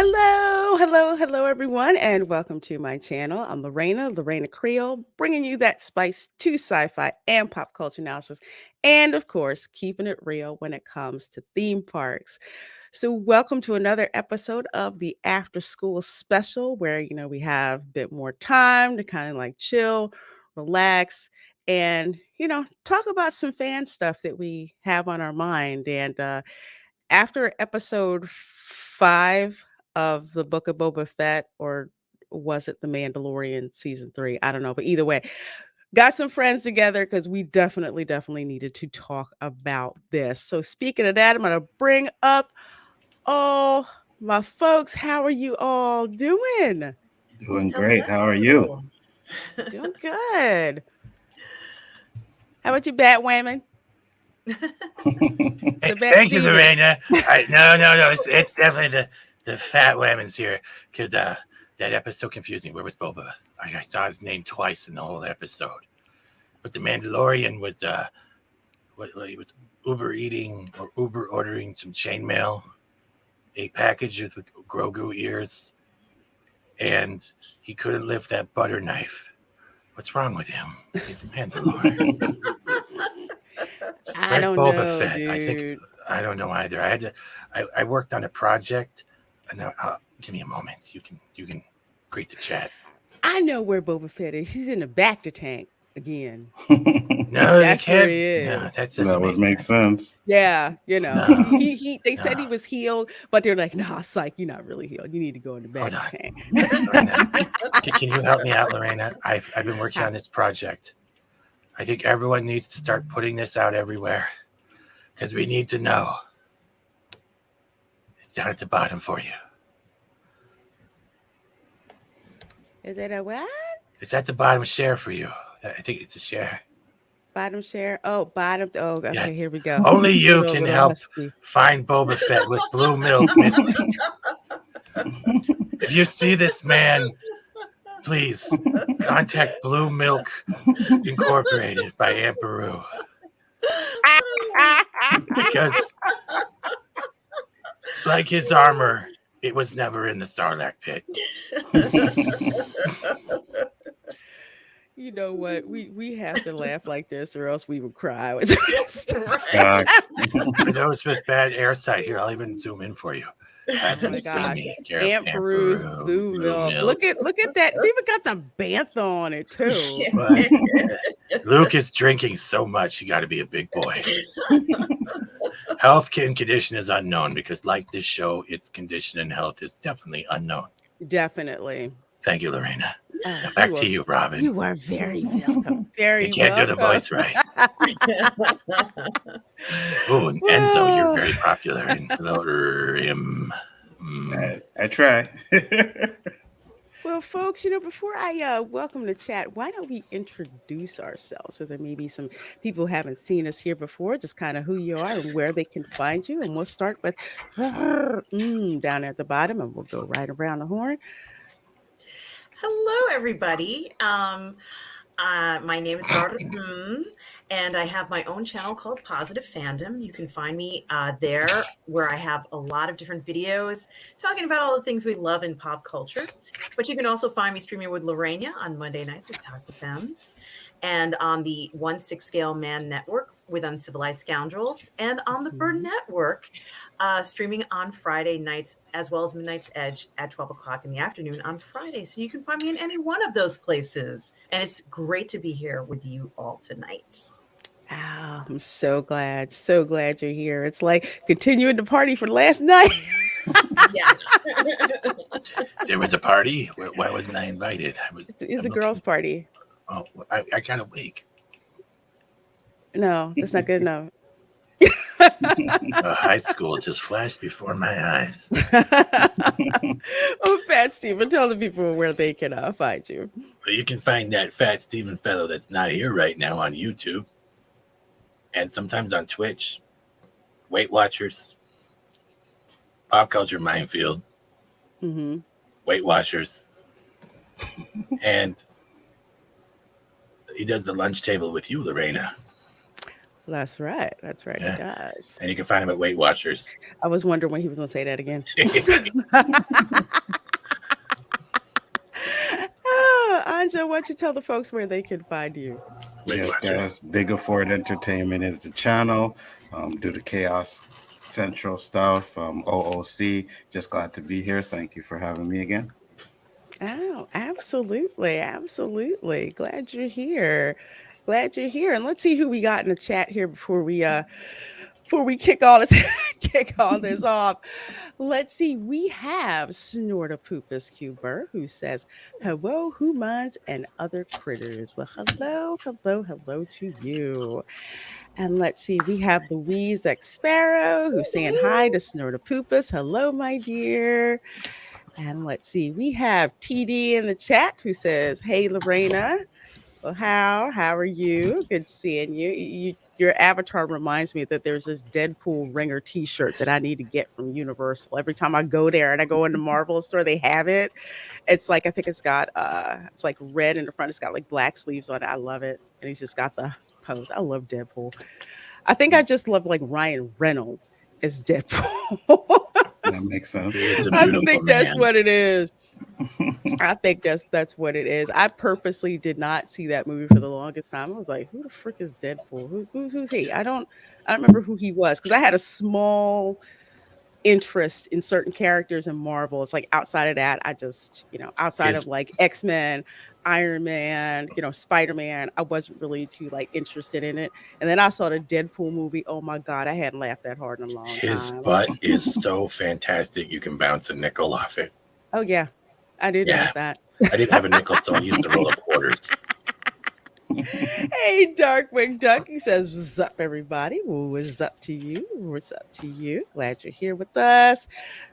Hello, everyone, and welcome to my channel. I'm Reina Creole, bringing you that spice to sci-fi and pop culture analysis, and of course, keeping it real when it comes to theme parks. So, welcome to another episode of the After School Special, where we have a bit more time to kind of like chill, relax, and talk about some fan stuff that we have on our mind. And after episode 5 of the Book of Boba Fett, or was it the Mandalorian season 3? I don't know, but either way, got some friends together because we definitely needed to talk about this. So speaking of that, I'm gonna bring up all my folks. How are you all doing? Doing great. How are you? Doing good. How about you, Batwoman? The Bat Thank you, Steven. Lorena. No. It's definitely the fat women's here because that episode confused me. Where was Boba? I saw his name twice in the whole episode. But the Mandalorian was he was Uber eating or Uber ordering some chainmail, a package with Grogu ears, and he couldn't lift that butter knife. What's wrong with him? He's a Mandalorian. I don't Boba know, Fett? dude. I don't know either. I worked on a project, and give me a moment. You can greet the chat. I know where Boba Fett is. He's in the Bacta tank again. No, That's where he is. No, that doesn't would make sense. Yeah, No. he they said he was healed, but they're like, nah, psych, you're not really healed. You need to go in the Hold Bacta on. tank. Can you help me out, Lorena? I've been working on this project. I think everyone needs to start putting this out everywhere because we need to know. It's down at the bottom for you. Is it a what? It's at the bottom share for you. I think it's a share. Bottom share? Oh, bottom. Oh, okay, Yes. here we go. Only you Little can help husky. find Boba Fett with blue milk. If you see this man, please contact Blue Milk Incorporated by Aunt Beru. Because, like his armor, it was never in the Sarlacc pit. You know what? We have to laugh like this, or else we would cry. For those with bad airsight, here, I'll even zoom in for you. Oh my gosh. Aunt Beru's blue milk. Look at that. It's even got the bantha on it too. But Luke is drinking so much, you got to be a big boy. Health and condition is unknown because, like this show, its condition and health is definitely unknown. Definitely. Thank you, Lorena. Back to you, Robin. You are very welcome. Very You can't do the voice right. Oh, and Enzo, you're very popular in Mandalorian. I try. Well, folks, before I welcome the chat, why don't we introduce ourselves so there may be some people who haven't seen us here before, just kind of who you are and where they can find you. And we'll start with down at the bottom, and we'll go right around the horn. Hello, everybody. My name is Dar, and I have my own channel called Positive Fandom. You can find me there, where I have a lot of different videos talking about all the things we love in pop culture. But you can also find me streaming with Lorena on Monday nights at Tots FMs, and on the 1/6 Scale Man Network with Uncivilized Scoundrels, and on the Bird Network, streaming on Friday nights, as well as Midnight's Edge at 12 o'clock in the afternoon on Friday. So you can find me in any one of those places. And it's great to be here with you all tonight. Oh, I'm so glad you're here. It's like continuing the party from last night. Yeah. There was a party. Why wasn't I invited? It's a girls' party. Oh, I kind of weak. No, that's not good enough. High school just flashed before my eyes. Oh, Fat Steven, tell the people where they can find you. Well, you can find that Fat Steven fellow that's not here right now on YouTube, and sometimes on Twitch, Weight Watchers, Pop Culture Minefield, Weight Watchers, and he does the lunch table with you, Lorena. That's right. That's right. He Yeah. does. And you can find him at Weight Watchers. I was wondering when he was going to say that again. Anjo, why don't you tell the folks where they can find you? Weight Yes, Watchers. guys. Bigger Ford Entertainment is the channel. Do the Chaos Central stuff. OOC. Just glad to be here. Thank you for having me again. Oh, absolutely. Absolutely. Glad you're here. Glad you're here. And let's see who we got in the chat here before we kick all this kick all this off. Let's see. We have Snortopoopas Cuber who says, "Hello, humans and other critters." Well, hello, hello, hello to you. And let's see. We have Louise X Sparrow who's saying hi to Snortopoopas. Hello, my dear. And let's see, we have TD in the chat who says, "Hey, Lorena. Well, how are you? Good seeing you. Your avatar reminds me that there's this Deadpool Ringer T-shirt that I need to get from Universal. Every time I go there and I go in the Marvel store, they have it. It's like I think it's like red in the front. It's got like black sleeves on it. I love it, and he's just got the pose. I love Deadpool. I think I just love like Ryan Reynolds as Deadpool. That makes sense. He's a I beautiful think that's man. what it is. I think that's what it is. I purposely did not see that movie for the longest time. I was like, "Who the frick is Deadpool? Who's he?" I don't remember who he was because I had a small interest in certain characters in Marvel. It's like outside of that, I just outside His of like X-Men, Iron Man, Spider-Man, I wasn't really too like interested in it. And then I saw the Deadpool movie. Oh my god, I hadn't laughed that hard in a long his time. butt is so fantastic. You can bounce a nickel off it. Oh yeah, I did Yeah. notice that. I didn't have a nickel, so I used to roll up quarters. Hey, Darkwing Duck. He says, "What's up, everybody? Well, what's up to you? What's up to you? Glad you're here with us."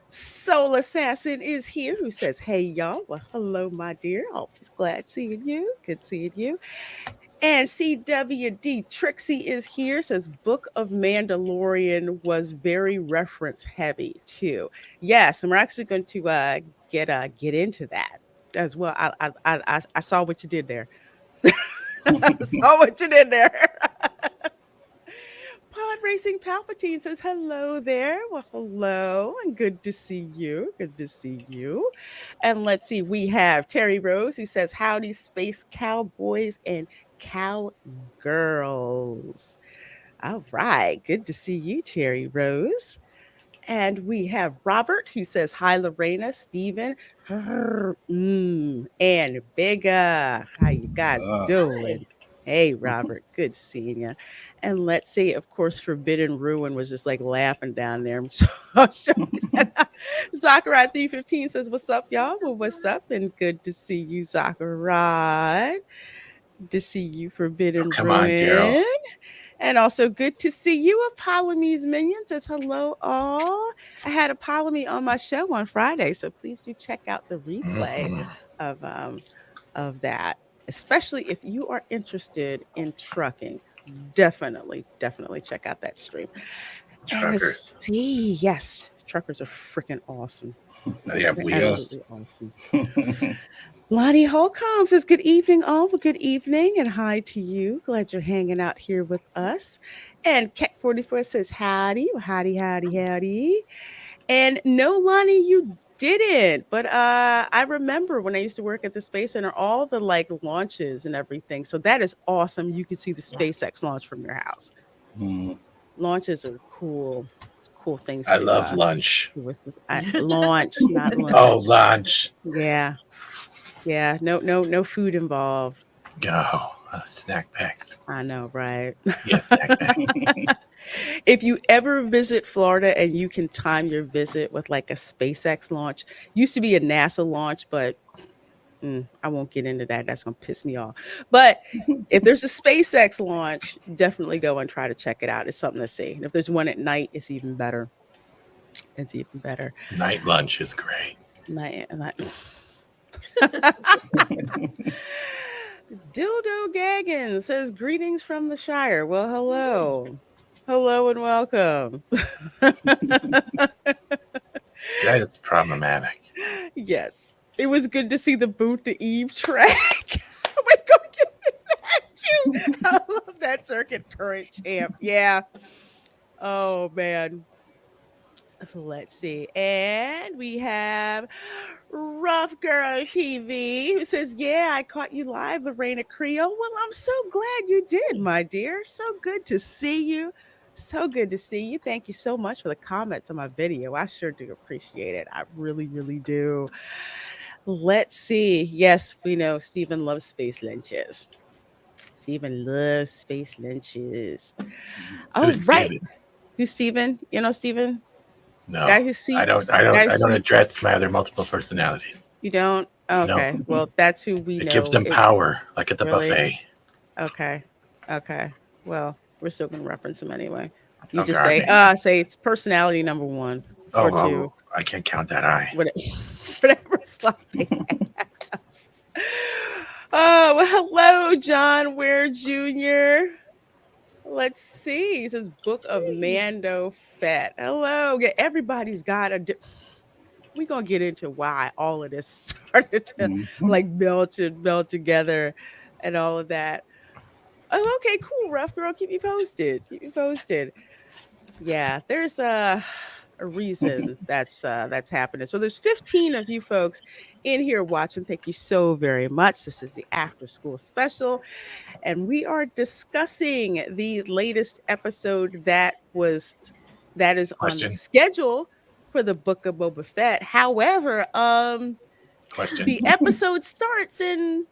Soul Assassin is here who says, "Hey, y'all. Well, hello, my dear. Always glad seeing you. Good seeing you." And CWD Trixie is here, says, "Book of Mandalorian was very reference heavy, too." Yes, and we're actually going to get into that as well. I saw what you did there. I saw what you did there. Pod Racing Palpatine says, "Hello there." Well, hello, and good to see you. Good to see you. And let's see, we have Terry Rose who says, "Howdy, space cowboys and cowgirls." All right, good to see you, Terry Rose. And we have Robert who says, "Hi, Lorena, Stephen, and Bigger. How you What's guys up? doing?" Hey, Robert, good seeing you. And let's see, of course, Forbidden Ruin was just like laughing down there. So Sakurai 315 says, "What's up, y'all?" Well, what's up? And good to see you, Sakurai. Good to see you, Oh, Forbidden come on, Daryl. Ruin. And also good to see you, Apollome's Minion says, "Hello, all. I had Apollomy on my show on Friday, so please do check out the replay Mhm. of that, especially if you are interested in trucking. Definitely check out that stream. And let's Truckers. see. Yes, truckers are freaking awesome. They have They're wheels. Yes. absolutely awesome. Lonnie Holcomb says, "Good evening, all. Well, good evening, and hi to you. Glad you're hanging out here with us." And Cat44 says, "Howdy, well, howdy, howdy, howdy." And no, Lonnie, you didn't. But I remember when I used to work at the Space Center, all the like launches and everything. So that is awesome. You can see the SpaceX launch from your house. Mm, Launches are cool things I to love lunch. do with this. Launch, not Oh, lunch. lunch. Yeah. Yeah. No food involved. Oh, snack packs. I know, right? Yes, snack packs. If you ever visit Florida and you can time your visit with like a SpaceX launch, used to be a NASA launch, but I won't get into that. That's going to piss me off. But if there's a SpaceX launch, definitely go and try to check it out. It's something to see. And if there's one at night, it's even better. It's even better. Night lunch is great. Night. Dildo Gaggins says, "Greetings from the Shire." Well, hello. Hello and welcome. That is problematic. Yes. It was good to see the Boot to Eve track. We're going to do that too. I love that Circuit current champ. Yeah. Oh man. Let's see. And we have Rough Girl TV who says, yeah, I caught you live, Lorena Creole. Well, I'm so glad you did, my dear. So good to see you. So good to see you. Thank you so much for the comments on my video. I sure do appreciate it. I really, really do. Let's see. Yes, we know Stephen loves space lynches. Stephen loves space lynches. Oh, Who's right. Steven? Who's Stephen? You know Stephen? No, Guy who I don't. sees I guy don't. who I don't see address my other multiple personalities. you don't? No, Okay. Well, that's who we it gives know them it power, like at the really. buffet. Okay. Okay. Well, we're still gonna reference him anyway. You Oh just God, say, man. say it's personality number one Oh, or two, well, I can't count that high. whatever, whatever slot they have. Oh, well, hello, John Ware Jr. Let's see. He says Book of Mando Fett. Hello. Yeah, everybody's got we're gonna get into why all of this started to Mhm. like meld together and all of that. Oh, okay, cool, rough girl. Keep me posted. Keep me posted. Yeah, there's a reason that's happening. So there's 15 of you folks in here watching. Thank you so very much. This is the after school special, and we are discussing the latest episode that is on the Question. schedule for the Book of Boba Fett. However, Question. the episode starts in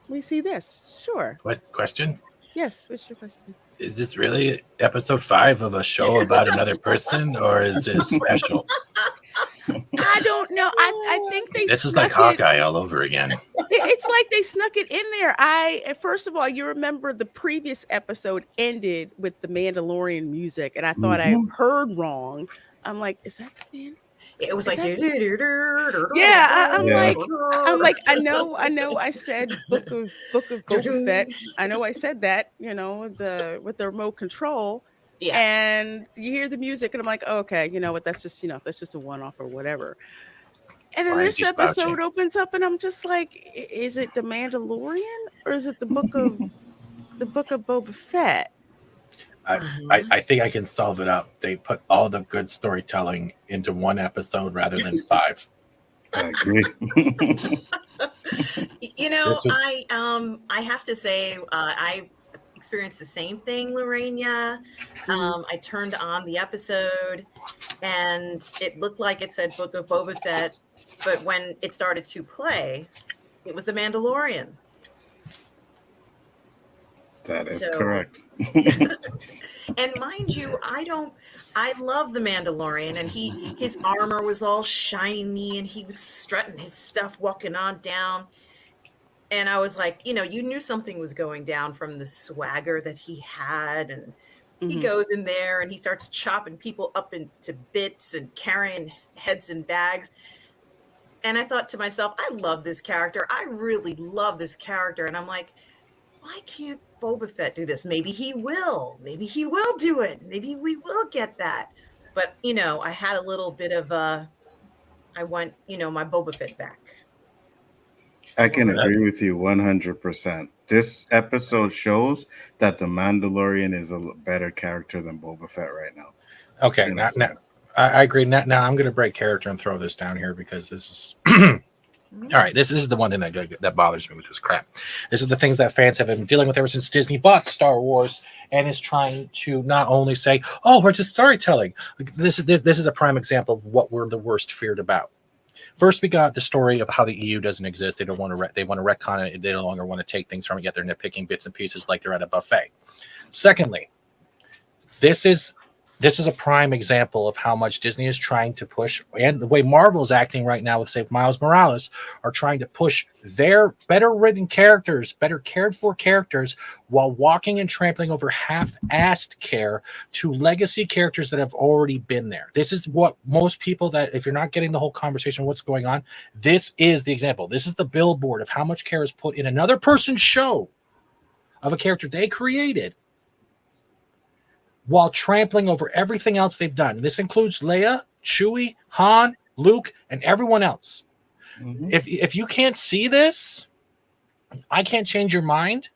we see this. Sure. What question? Yes, what's your question? Is this really episode 5 of a show about another person, or is it special? I don't know. I think they This is like snuck it. Hawkeye all over again. It's like they snuck it in there. First of all, you remember the previous episode ended with the Mandalorian music, and I thought I Mhm. heard wrong. I'm like, is that the man? It was Is like, that yeah. Yeah, I'm Yeah. like, I know, I said Book of Boba Fett. I know I said that, with the remote control, Yeah. and you hear the music, and I'm like, oh, okay, you know what? That's just a one off or whatever. And then Why is this he episode slouching? opens up, and I'm just like, is it the Mandalorian or is it the Book of Boba Fett? I think I can solve it up. They put all the good storytelling into one episode rather than 5. I agree. You know, This was- I have to say, I experienced the same thing, Lorena. I turned on the episode, and it looked like it said Book of Boba Fett, but when it started to play, it was The Mandalorian. That is So- correct. And mind you, I love the Mandalorian, and his armor was all shiny, and he was strutting his stuff walking on down. And I was like, you knew something was going down from the swagger that he had. And he Mhm. goes in there and he starts chopping people up into bits and carrying heads in bags. And I thought to myself, I love this character. I really love this character. And I'm like, why can't Boba Fett do this? Maybe he will. Maybe he will do it. Maybe we will get that. But, I had a little bit of I want, my Boba Fett back. I can Well, that- agree with you 100%. This episode shows that the Mandalorian is a better character than Boba Fett right now. Okay, It's now, gonna I agree. Now I'm going to break character and throw this down here because this is all right. This is the one thing that bothers me with this crap. This is the things that fans have been dealing with ever since Disney bought Star Wars and is trying to not only say, "Oh, we're just storytelling." This is a prime example of what we're the worst feared about. First, we got the story of how the EU doesn't exist. They don't want to. They want to retcon it. They no longer want to take things from it. Yet they're nitpicking bits and pieces like they're at a buffet. Secondly, this is a prime example of how much Disney is trying to push, and the way Marvel is acting right now with, say, Miles Morales, are trying to push their better written characters, better cared for characters, while walking and trampling over half-assed care to legacy characters that have already been there. This is what most people that, if you're not getting the whole conversation, what's going on, this is the example. This is the billboard of how much care is put in another person's show of a character they created, while trampling over everything else they've done. This includes Leia, Chewie, Han, Luke, and everyone else. Mhm. If you can't see this, I can't change your mind.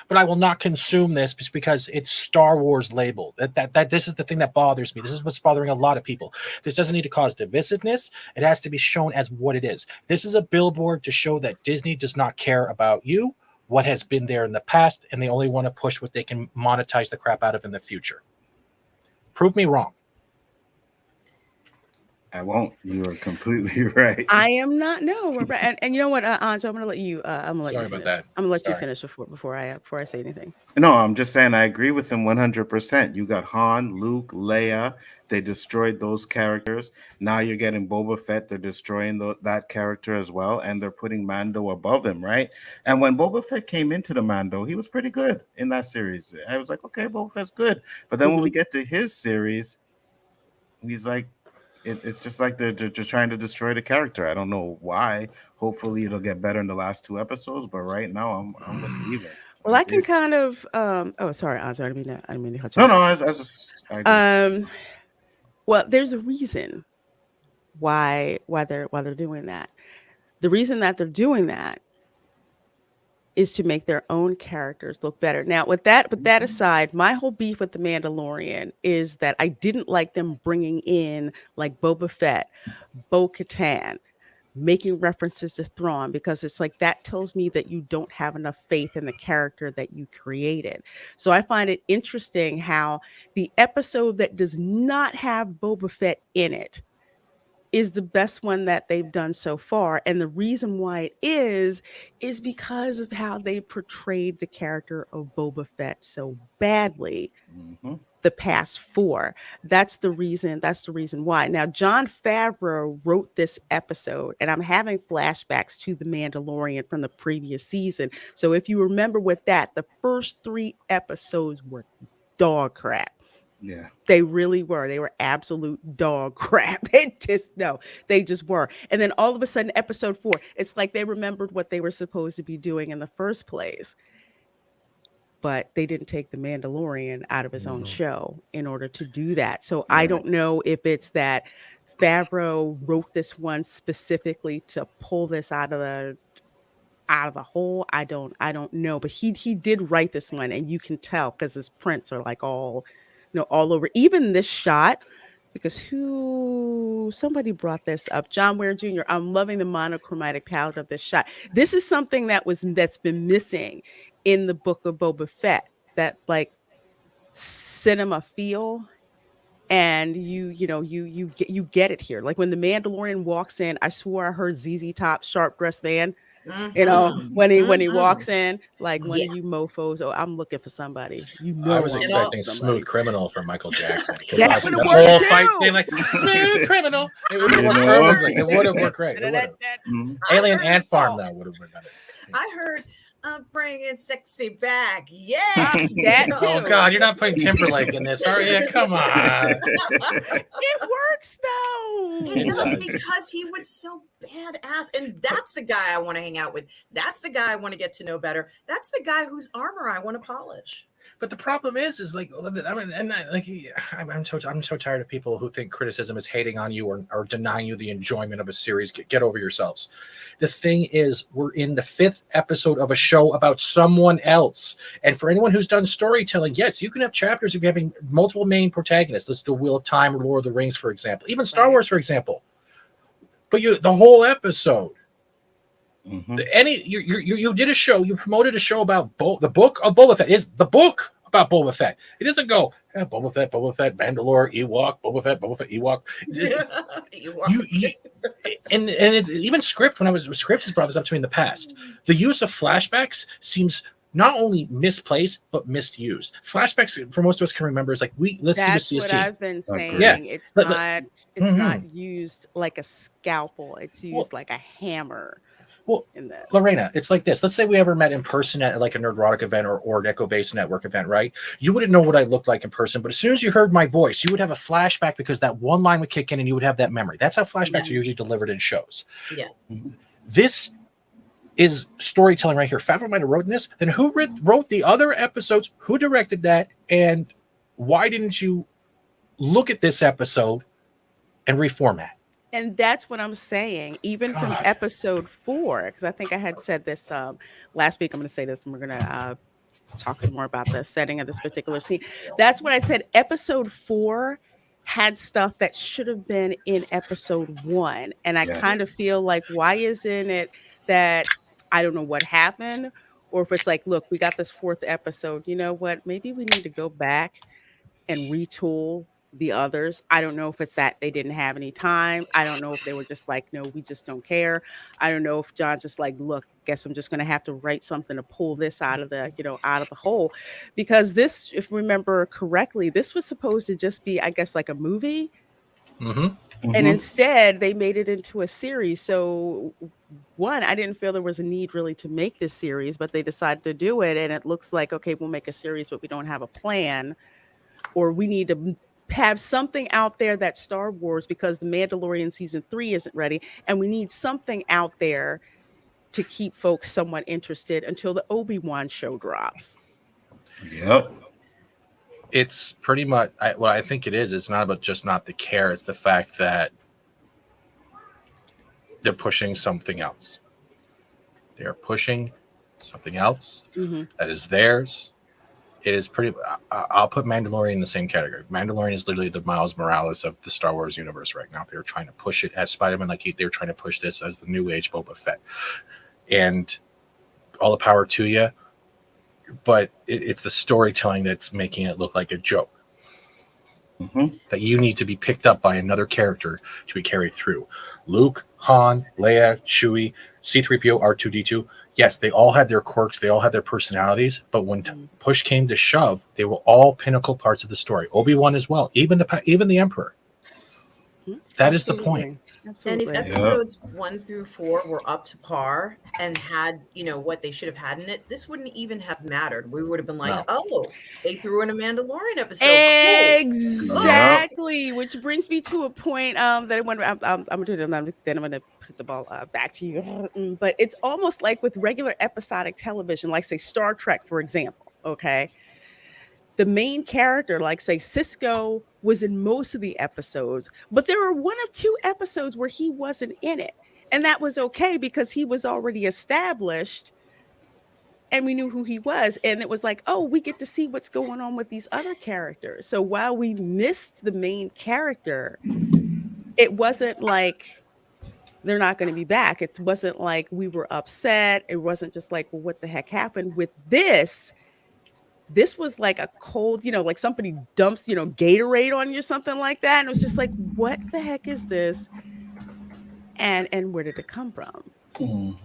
but I will not consume this because it's Star Wars labeled. That this is the thing that bothers me. This is what's bothering a lot of people. This doesn't need to cause divisiveness. It has to be shown as what it is. This is a billboard to show that Disney does not care about you, what has been there in the past, and they only want to push what they can monetize the crap out of in the future. Prove me wrong. I won't. You are completely right. I am not. No, we're right. And you know what, Anjo, I'm gonna let you. I'm gonna let Sorry you about finish. that. I'm gonna let you Sorry. finish before I say anything. No, I'm just saying I agree with him 100%. You got Han, Luke, Leia. They destroyed those characters. Now you're getting Boba Fett. They're destroying that character as well, and they're putting Mando above him, right? And when Boba Fett came into the Mando, he was pretty good in that series. I was like, okay, Boba Fett's good. But then when we get to his series, he's like, it's just like they're just trying to destroy the character. I don't know why. Hopefully, it'll get better in the last 2 episodes. But right now, I'm with Steven. Well, I can kind of. Oh, sorry, Anjo. I didn't mean to cut you No, off. I agree. Well, there's a reason why they're doing that. The reason that they're doing that is to make their own characters look better. Now, with that aside, my whole beef with the Mandalorian is that I didn't like them bringing in like Boba Fett, Bo-Katan, making references to Thrawn, because it's like that tells me that you don't have enough faith in the character that you created. So I find it interesting how the episode that does not have Boba Fett in it is the best one that they've done so far. And the reason why it is because of how they portrayed the character of Boba Fett so badly Mm-hmm. the past four. That's the reason why. Now, Jon Favreau wrote this episode, and I'm having flashbacks to The Mandalorian from the previous season. So if you remember with that, the first 3 episodes were dog crap. Yeah. They really were. They were absolute dog crap. They just were. And then all of a sudden, episode 4, it's like they remembered what they were supposed to be doing in the first place. But they didn't take the Mandalorian out of his own show in order to do that. So I don't know if it's that Favreau wrote this one specifically to pull this out of the hole. I don't know. But he did write this one, and you can tell because his prints are like all over. Even this shot, because somebody brought this up, John Ware Jr. I'm loving the monochromatic palette of this shot. This is something that's been missing in the book of Boba Fett, that like cinema feel, and you get it here. Like when the Mandalorian walks in, I swore I heard ZZ Top Sharp Dressed Man. When he walks in, like one of you mofos. Oh, I'm looking for somebody. I was I'm expecting looking for somebody. Smooth Criminal from Michael Jackson. That The would've whole worked fight too. scene, like Smooth Criminal. It would have You worked know? perfectly. It would have worked great. It would have. Mhm. Alien Ant Farm though would have done it. I heard I'm bringing sexy back. Yeah. That Oh too. God, you're not putting Timberlake in this, are you? Come on. It works though. It It does does. because he was so badass. And that's the guy I want to hang out with. That's the guy I want to get to know better. That's the guy whose armor I want to polish. But the problem is like, I mean, and like, I'm so tired of people who think criticism is hating on you or denying you the enjoyment of a series. Get over yourselves. The thing is, we're in the 5th episode of a show about someone else. And for anyone who's done storytelling, yes, you can have chapters if you're having multiple main protagonists. Let's do Wheel of Time or Lord of the Rings, for example, even Star Wars, for example. But the whole episode. Mhm. You did a show. You promoted a show about the book of Boba Fett. Is the book about Boba Fett? It doesn't go Boba Fett, Mandalore, Ewok, Boba Fett, Ewok. And it's even script. Script has brought this up to me in the past. The use of flashbacks seems not only misplaced but misused. Flashbacks, for most of us, can remember is like let's That's see a what scene. I've been saying. Yeah. It's But- not used like a scalpel. It's used like a hammer. Well, in this. Lorena, it's like this. Let's say we ever met in person at like a Nerdrotic event or Echo Base Network event, right? You wouldn't know what I looked like in person, but as soon as you heard my voice, you would have a flashback because that one line would kick in and you would have that memory. That's how flashbacks are usually delivered in shows. Yes. This is storytelling right here. Favreau might have written this. Then who wrote the other episodes? Who directed that? And why didn't you look at this episode and reformat? And that's what I'm saying. Even from episode 4, because I think I had said this last week. I'm going to say this, and we're going to talking more about the setting of this particular scene. That's what I said. Episode 4 had stuff that should have been in episode 1. And I Yeah. kind of feel like, why isn't it that I don't know what happened? Or if it's like, look, we got this 4th episode. You know what? Maybe we need to go back and retool the others. I don't know if it's that they didn't have any time. I don't know if they were just like, no, we just don't care. I don't know if John's just like, look, guess I'm just going to have to write something to pull this out of the, out of the hole. Because this, if you remember correctly, this was supposed to just be, I guess, like a movie. Mm-hmm. And Mhm. instead, they made it into a series. So, one, I didn't feel there was a need really to make this series, but they decided to do it. And it looks like, okay, we'll make a series, but we don't have a plan, or we need to have something out there that's Star Wars because the Mandalorian season 3 isn't ready, and we need something out there to keep folks somewhat interested until the Obi-Wan show drops. Yep. It's pretty much what I think it is. It's not about just not the care. It's the fact that they're pushing something else. They are pushing something else that is theirs. It is pretty. I'll put Mandalorian in the same category. Mandalorian is literally the Miles Morales of the Star Wars universe right now. They're trying to push it as Spider-Man, like they're trying to push this as the new age Boba Fett. And all the power to you, but it's the storytelling that's making it look like a joke. That you need to be picked up by another character to be carried through. Luke, Han, Leia, Chewie, C-3PO, R2-D2. Yes, they all had their quirks, they all had their personalities, but when push came to shove, they were all pinnacle parts of the story. Obi-Wan as well, even the Emperor. That is the point. And if Absolutely. episodes 1 through 4 were up to par and had, what they should have had in it, this wouldn't even have mattered. We would have been like, oh, they threw in a Mandalorian episode. Cool. Exactly. Which brings me to a point that I want to, I'm going to do, then I'm going to put the ball back to you. But it's almost like with regular episodic television, like say Star Trek, for example. Okay. The main character, like say Cisco, was in most of the episodes, but there were 1 or 2 episodes where he wasn't in it. And that was okay because he was already established and we knew who he was. And it was like, oh, we get to see what's going on with these other characters. So while we missed the main character, it wasn't like they're not going to be back. It wasn't like we were upset. It wasn't just like, well, what the heck happened with this? This was like a cold, like somebody dumps, Gatorade on you or something like that. And it was just like, what the heck is this? And where did it come from?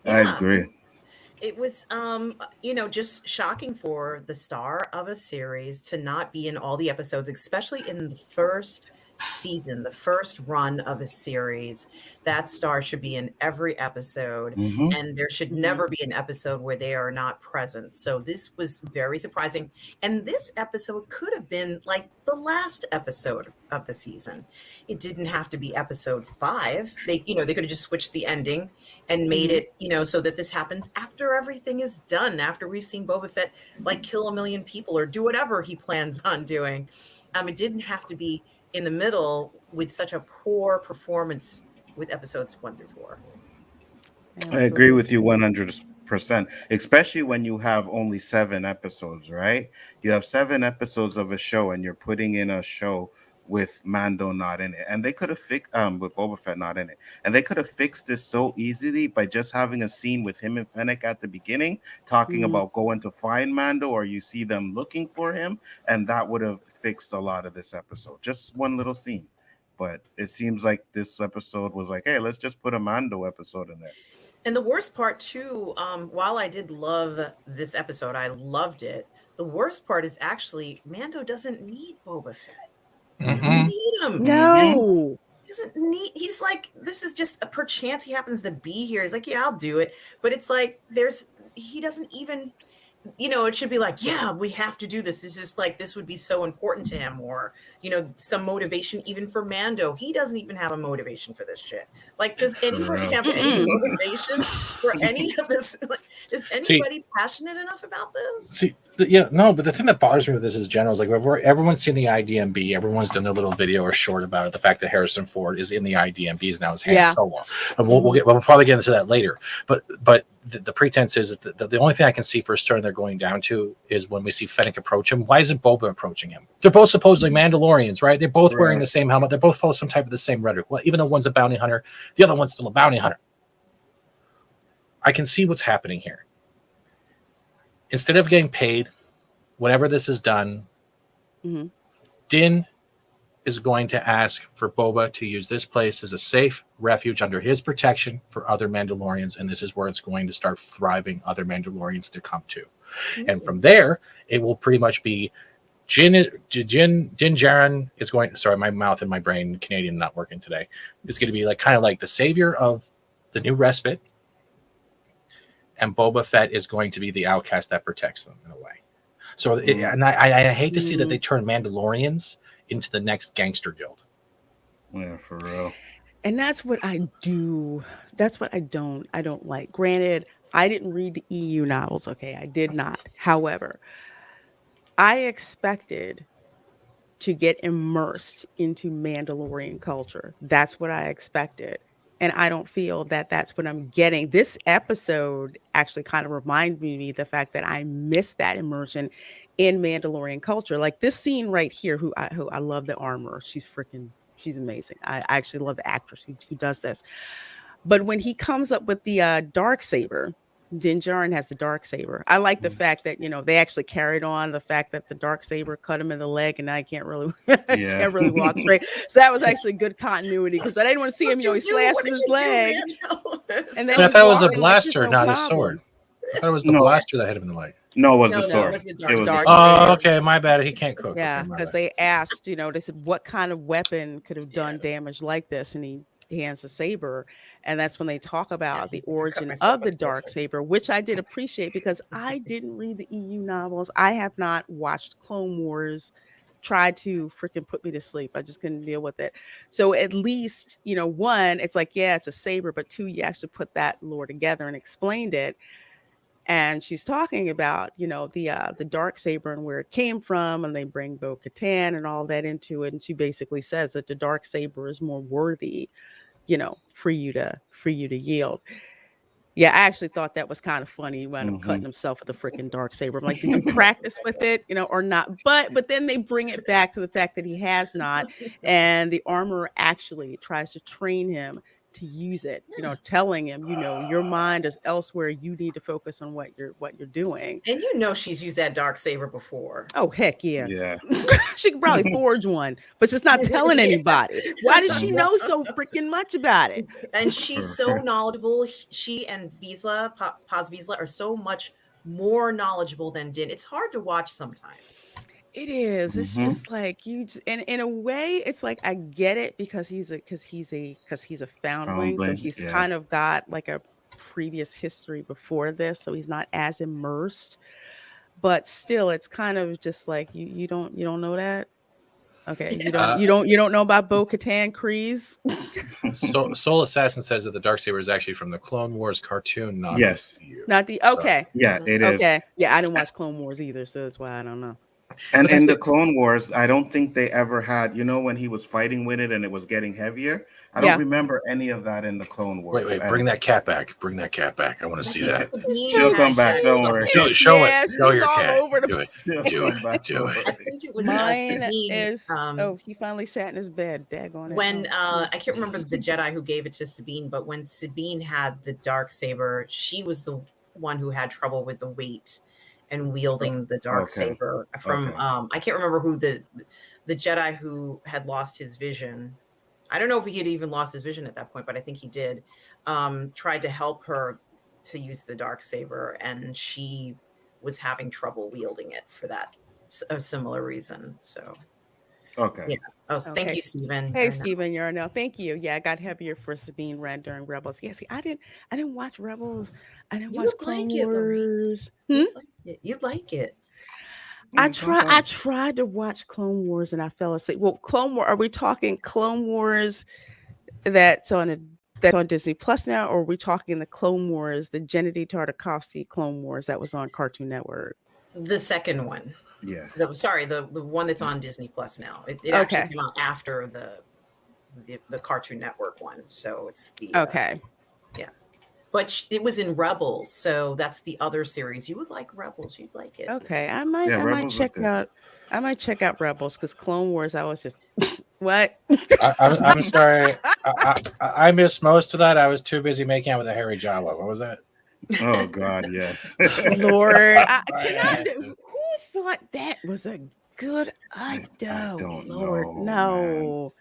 I agree. It was, just shocking for the star of a series to not be in all the episodes, especially in the first season, the first run of a series. That star should be in every episode, and there should never be an episode where they are not present. So this was very surprising. And this episode could have been like the last episode of the season. It didn't have to be episode 5. They could have just switched the ending and made it, so that this happens after everything is done, after we've seen Boba Fett like kill 1 million people or do whatever he plans on doing. It didn't have to be in the middle with such a poor performance with episodes 1 through 4. I agree with you 100%, especially when you have only 7 episodes, right? You have 7 episodes of a show and you're putting in a show with Mando not in it. And they could have fixed with Boba Fett not in it. And they could have fixed this so easily by just having a scene with him and Fennec at the beginning talking about going to find Mando, or you see them looking for him, and that would have fixed a lot of this episode. Just one little scene. But it seems like this episode was like, hey, let's just put a Mando episode in there. And the worst part too, while I did love this episode, I loved it. The worst part is actually Mando doesn't need Boba Fett. He doesn't need him. No. He doesn't need. He's like, this is just a perchance he happens to be here. He's like, yeah, I'll do it. But it's like he doesn't even. It should be like, yeah, we have to do this. It's just like, this would be so important to him, or, some motivation even for Mando. He doesn't even have a motivation for this shit. Like, does anybody have any motivation for any of this? Like, is anybody passionate enough about this? But the thing that bothers me with this is general is like, everyone's seen the IDMB, everyone's done their little video or short about it. The fact that Harrison Ford is in the IDMBs now as Han Solo, and we'll probably get into that later. But the pretense is that the only thing I can see for a start they're going down to is when we see Fennec approach him. Why isn't Boba approaching him? They're both supposedly Mandalorians, right? They're both wearing the same helmet. They both follow some type of the same rhetoric. Well, even though one's a bounty hunter, the other one's still a bounty hunter. I can see what's happening here. Instead of getting paid, whenever this is done, Din is going to ask for Boba to use this place as a safe refuge under his protection for other Mandalorians, and this is where it's going to start thriving other Mandalorians to come to. And from there, it will pretty much be Din Djarin is going. Sorry, my mouth and my brain, Canadian, not working today. Is going to be like kind of like the savior of the new respite, and Boba Fett is going to be the outcast that protects them in a way. So, I hate to see that they turn Mandalorians into the next gangster guild. Yeah, for real. And that's what I do. That's what I don't like. Granted, I didn't read the EU novels. Okay, I did not. However, I expected to get immersed into Mandalorian culture. That's what I expected. And I don't feel that that's what I'm getting. This episode actually kind of reminded me of the fact that I missed that immersion in Mandalorian culture. Like this scene right here, who I love the armor. She's amazing. I actually love the actress who does this. But when he comes up with the dark saber, Din Djarin has the dark saber. I like the fact that they actually carried on the fact that the dark saber cut him in the leg, and now he can't really can't really walk straight. So that was actually good continuity because I didn't want to see him. He slashes his leg, and then I thought it was a blaster, not a sword. I thought it was the blaster that hit him in the leg. No, it was the sword. It was dark oh, okay, my bad. He can't cook. Yeah, because they asked, they said what kind of weapon could have done damage like this, and he hands the saber. And that's when they talk about the origin of the dark saber, which I did appreciate because I didn't read the EU novels. I have not watched Clone Wars. Tried to freaking put me to sleep. I just couldn't deal with it. So at least, one, it's like, yeah, it's a saber, but two, you actually put that lore together and explained it. And she's talking about, the dark saber and where it came from, and they bring Bo-Katan and all that into it. And she basically says that the dark saber is more worthy, for you to yield. Yeah, I actually thought that was kind of funny. He wound up cutting himself with the freaking dark saber. I'm like, did you practice with it, or not? But then they bring it back to the fact that he has not, and the armorer actually tries to train him to use it, telling him, your mind is elsewhere. You need to focus on what you're doing. And she's used that dark saber before. Oh, heck yeah. Yeah. She could probably forge one, but she's not telling anybody. Why does she know so freaking much about it? And she's so knowledgeable. She and Vizsla, Paz Vizsla, are so much more knowledgeable than Din. It's hard to watch sometimes. It is. It's just like and in a way, it's like I get it because he's a foundling, so he's kind of got like a previous history before this, so he's not as immersed. But still, it's kind of just like you don't know that. Okay, you don't know about Bo-Katan Kryze. Soul Assassin says that the Darksaber is actually from the Clone Wars cartoon, not not the okay. So, yeah, it is. Okay, yeah, I didn't watch Clone Wars either, so that's why I don't know. And in the Clone Wars, I don't think they ever had, when he was fighting with it and it was getting heavier. I don't remember any of that in the Clone Wars. Wait, bring that cat back. Bring that cat back. I want to see that. She'll come back. Don't worry. Show it. Show your cat. Do it. Do it. I think it was Mine Sabine, is. He finally sat in his bed. Daggone it. When I can't remember the Jedi who gave it to Sabine, but when Sabine had the dark saber, she was the one who had trouble with the weight and wielding the dark saber from I can't remember who the Jedi who had lost his vision. I don't know if he had even lost his vision at that point, but I think he did. Tried to help her to use the dark saber, and she was having trouble wielding it for a similar reason. So okay. Yeah. Thank you, Stephen. Hey, Stephen, you're now. Thank you. Yeah, I got heavier for Sabine Wren during Rebels. Yeah, see, I didn't watch Rebels. I didn't watch Clone Wars. You'd like it. I tried to watch Clone Wars and I fell asleep. Well, Clone Wars. Are we talking Clone Wars that's on Disney Plus now, or are we talking the Clone Wars, the Gennady Tartakovsky Clone Wars that was on Cartoon Network? The second one. Yeah. The one that's on Disney Plus now. It actually came out after the Cartoon Network one, so it's the okay. but it was in Rebels, so that's the other series. You would like Rebels. You'd like it. Okay, Yeah, I might Rebels is check good. out I might check out Rebels because Clone Wars I was just what? I'm sorry. I missed most of that. I was too busy making out with a hairy Jawa. What was that? Oh God, yes. Lord, I who thought that was a good I idea? don't Lord, know,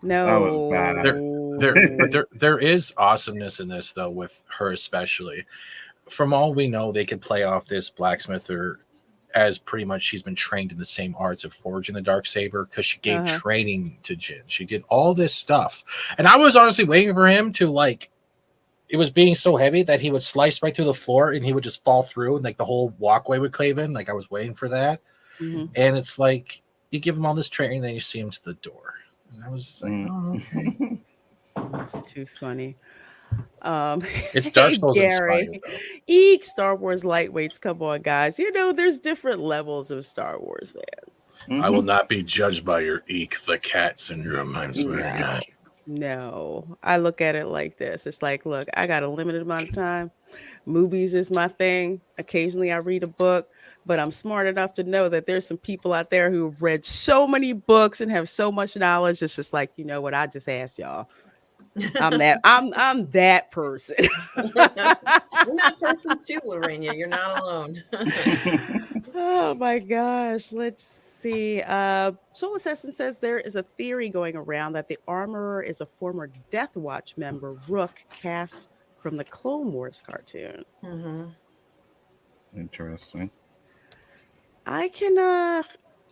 man. no, That was bad. no. there is awesomeness in this though, with her especially. From all we know, they could play off this blacksmither as pretty much she's been trained in the same arts of forging the dark saber because she gave Uh-huh. training to Jin. She did all this stuff, and I was honestly waiting for him to like. It was being so heavy that he would slice right through the floor and he would just fall through and like the whole walkway would cave in. Like I was waiting for that, Mhm. and it's like you give him all this training, then you see him to the door, and I was just like, oh, okay. That's too funny. Um, It's Dark hey Souls Gary, inspired though. eek Star Wars lightweights. Come on, guys. You know there's different levels of Star Wars, man. I will not be judged by your eek the cat syndrome. I swear to No, God. no. I look at it like this. It's like, look, I got a limited amount of time. Movies is my thing. Occasionally I read a book, but I'm smart enough to know that there's some people out there who have read so many books and have so much knowledge. It's just like, you know what? I just asked y'all. I'm that person. You're that person too, Lorena. You're not alone. Oh my gosh. Let's see. Soul Assassin says there is a theory going around that the armorer is a former Death Watch member, Rook, cast from the Clone Wars cartoon. Mm-hmm. Interesting. I can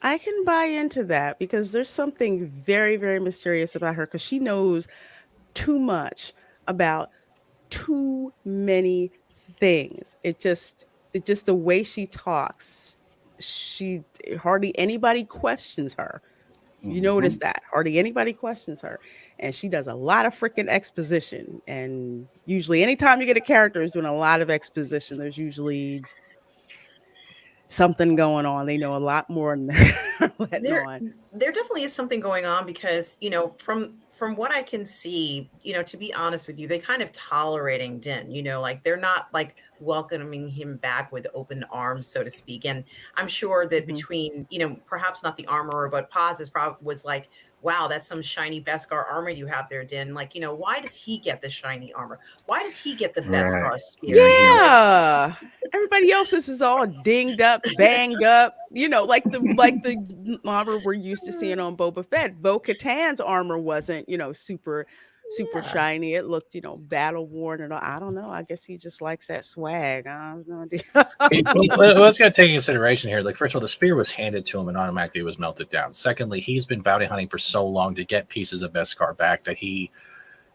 I can buy into that because there's something very, very mysterious about her because she knows too much about too many things. It just the way she talks, she hardly anybody questions her. You Hmm. notice that hardly anybody questions her, and she does a lot of freaking exposition. And usually, anytime you get a character who's doing a lot of exposition, there's usually something going on. They know a lot more than they're letting there on. there definitely is something going on because from what I can see, to be honest with you, they kind of tolerating Din, like they're not like welcoming him back with open arms, so to speak. And I'm sure that Mhm. between, perhaps not the armorer, but Paz is probably was like, wow, that's some shiny Beskar armor you have there, Din. Like, why does he get the shiny armor? Why does he get the Right. Beskar spear? Yeah, he. Yeah. Everybody else's is all dinged up, banged up, like the armor we're used to seeing on Boba Fett. Bo Katan's armor wasn't, super Yeah. shiny. It looked, battle worn and all. I don't know. I guess he just likes that swag. I have no idea. Let's got to take into consideration here. Like, first of all, the spear was handed to him and automatically was melted down. Secondly, he's been bounty hunting for so long to get pieces of Beskar back that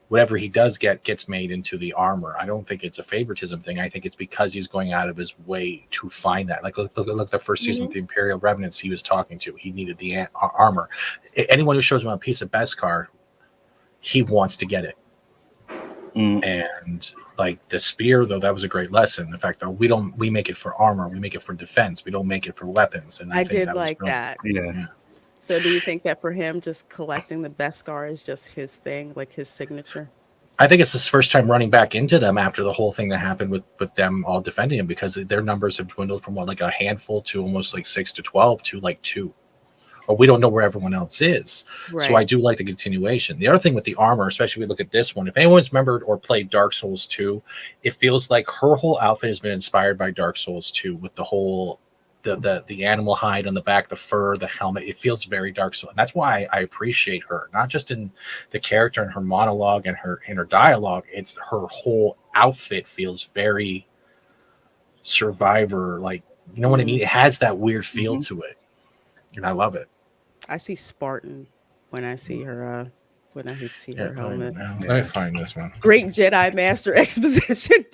whatever he does get gets made into the armor. I don't think it's a favoritism thing. I think it's because he's going out of his way to find that. Like, look the first season with the Imperial Revenants he was talking to. He needed the armor. Anyone who shows him a piece of Beskar, he wants to get it. Mm. And like the spear, though, that was a great lesson. The fact that we make it for armor, we make it for defense, we don't make it for weapons. And I think did that like was that. Yeah. So do you think that for him, just collecting the Beskar is just his thing, like his signature? I think it's his first time running back into them after the whole thing that happened with them all defending him, because their numbers have dwindled from like a handful to almost like 6 to 12 to like 2. Or we don't know where everyone else is. Right. So I do like the continuation. The other thing with the armor, especially if we look at this one, if anyone's remembered or played Dark Souls 2, it feels like her whole outfit has been inspired by Dark Souls 2 with the whole the animal hide on the back, the fur, the helmet. It feels very Dark Souls. And that's why I appreciate her, not just in the character and her monologue and her dialogue. It's her whole outfit feels very Survivor, like, you know what I mean? It has that weird feel to it. And I love it. I see Spartan when I see her her helmet. Let me find this one. Great Jedi Master exposition.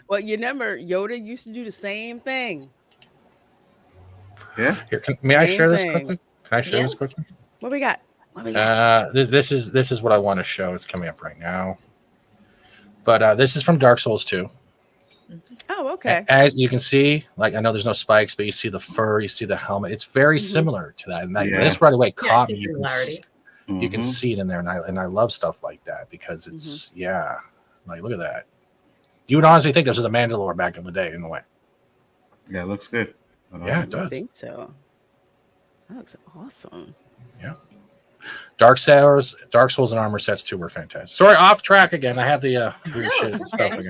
Well, you remember Yoda used to do the same thing. Yeah. Here, may I share this thing. quickly? Can I share this quickly? What we got? This is what I want to show. It's coming up right now. But this is from Dark Souls 2. Oh, okay. As you can see, like, I know there's no spikes, but you see the fur, you see the helmet. It's very similar to that. And like, this right away caught me. You can see it in there, and I love stuff like that because it's Like, look at that. You would honestly think this was a Mandalore back in the day, in a way. Yeah, it looks good. Yeah, I it does. think so. That looks awesome. Yeah. Dark Souls, and armor sets too were fantastic. Sorry, off track again. I have the weird shit it's and stuff okay.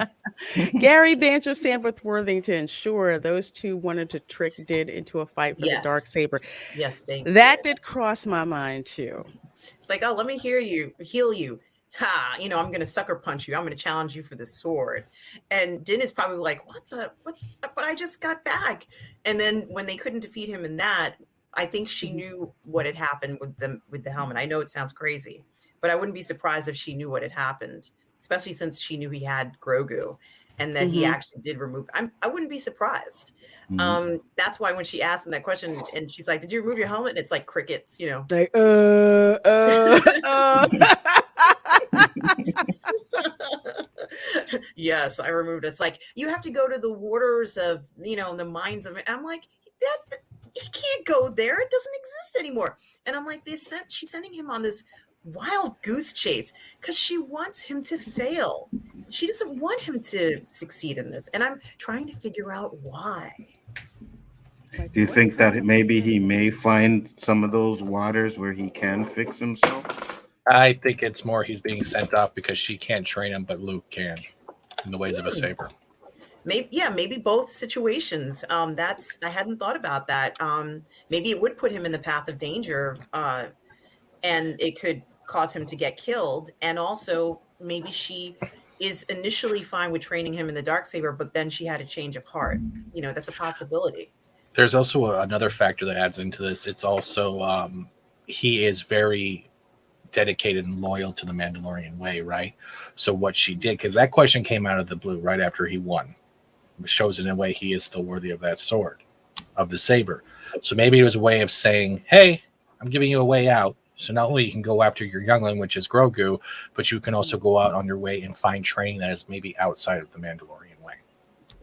again. Gary Banjo Sandworth Worthington. Sure, those two wanted to trick Din into a fight for the dark Yes. saber. Yes, they That did. did cross my mind too. It's like, oh, let me heal you. Ha, I'm gonna sucker punch you. I'm gonna challenge you for the sword. And Din is probably like, what? But I just got back. And then when they couldn't defeat him in that, I think she knew what had happened with the helmet. I know it sounds crazy, but I wouldn't be surprised if she knew what had happened, especially since she knew he had Grogu and that he actually did remove. I wouldn't be surprised. That's why when she asked him that question and she's like, "Did you remove your helmet?" And it's like crickets, Like, Yes, I removed it. It's like you have to go to the waters of the mines of it. I'm like, that he can't go there. It doesn't exist anymore. And I'm like, she's sending him on this wild goose chase because she wants him to fail. She doesn't want him to succeed in this. And I'm trying to figure out why. Do you think that maybe he may find some of those waters where he can fix himself? I think it's more he's being sent off because she can't train him, but Luke can in the ways of a saber. Maybe both situations. I hadn't thought about that. Maybe it would put him in the path of danger, and it could cause him to get killed. And also, maybe she is initially fine with training him in the darksaber, but then she had a change of heart. That's a possibility. There's also another factor that adds into this. It's also he is very dedicated and loyal to the Mandalorian way, right? So what she did, because that question came out of the blue right after he won, shows in a way he is still worthy of that sword, of the saber. So maybe it was a way of saying, hey, I'm giving you a way out. So not only you can go after your youngling, which is Grogu, but you can also go out on your way and find training that is maybe outside of the Mandalorian way.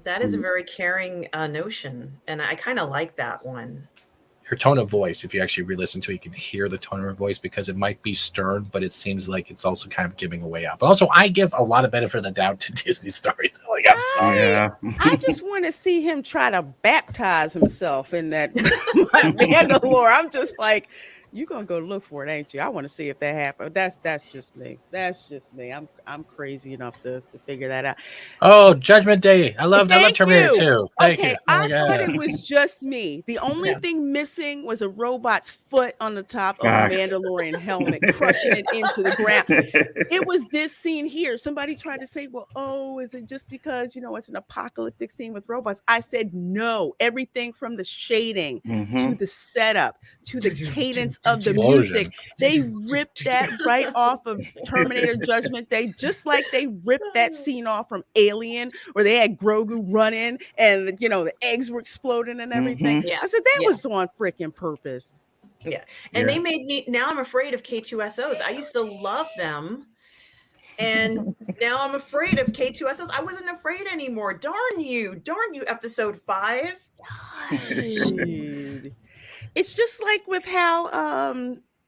That is a very caring notion, and I kind of like that one. Her tone of voice, if you actually re-listen to it, you can hear the tone of her voice because it might be stern, but it seems like it's also kind of giving away out. But also, I give a lot of benefit of the doubt to Disney stories. Like, I'm sorry. Yeah. I just want to see him try to baptize himself in that Mandalore. I'm just like, you're gonna go look for it, ain't you? I want to see if that happens. That's just me. That's just me. I'm crazy enough to figure that out. Oh, Judgment Day. I love Terminator you. 2. Thank Okay, you. Oh my I thought God. it was just me. The only thing missing was a robot's foot on the top of a Facts. Mandalorian helmet, crushing it into the ground. It was this scene here. Somebody tried to say, well, oh, is it just because, it's an apocalyptic scene with robots? I said, no. Everything from the shading to the setup to the cadence of the Explosion. music. They ripped that right off of Terminator Judgment Day, just like they ripped that scene off from Alien, where they had Grogu running and, the eggs were exploding and everything. Yeah. I said, that was on freaking purpose. Yeah. And they made me, now I'm afraid of K2SOs. I used to love them. And now I'm afraid of K2SOs. I wasn't afraid anymore. Darn you, episode 5. Dude. It's just like with how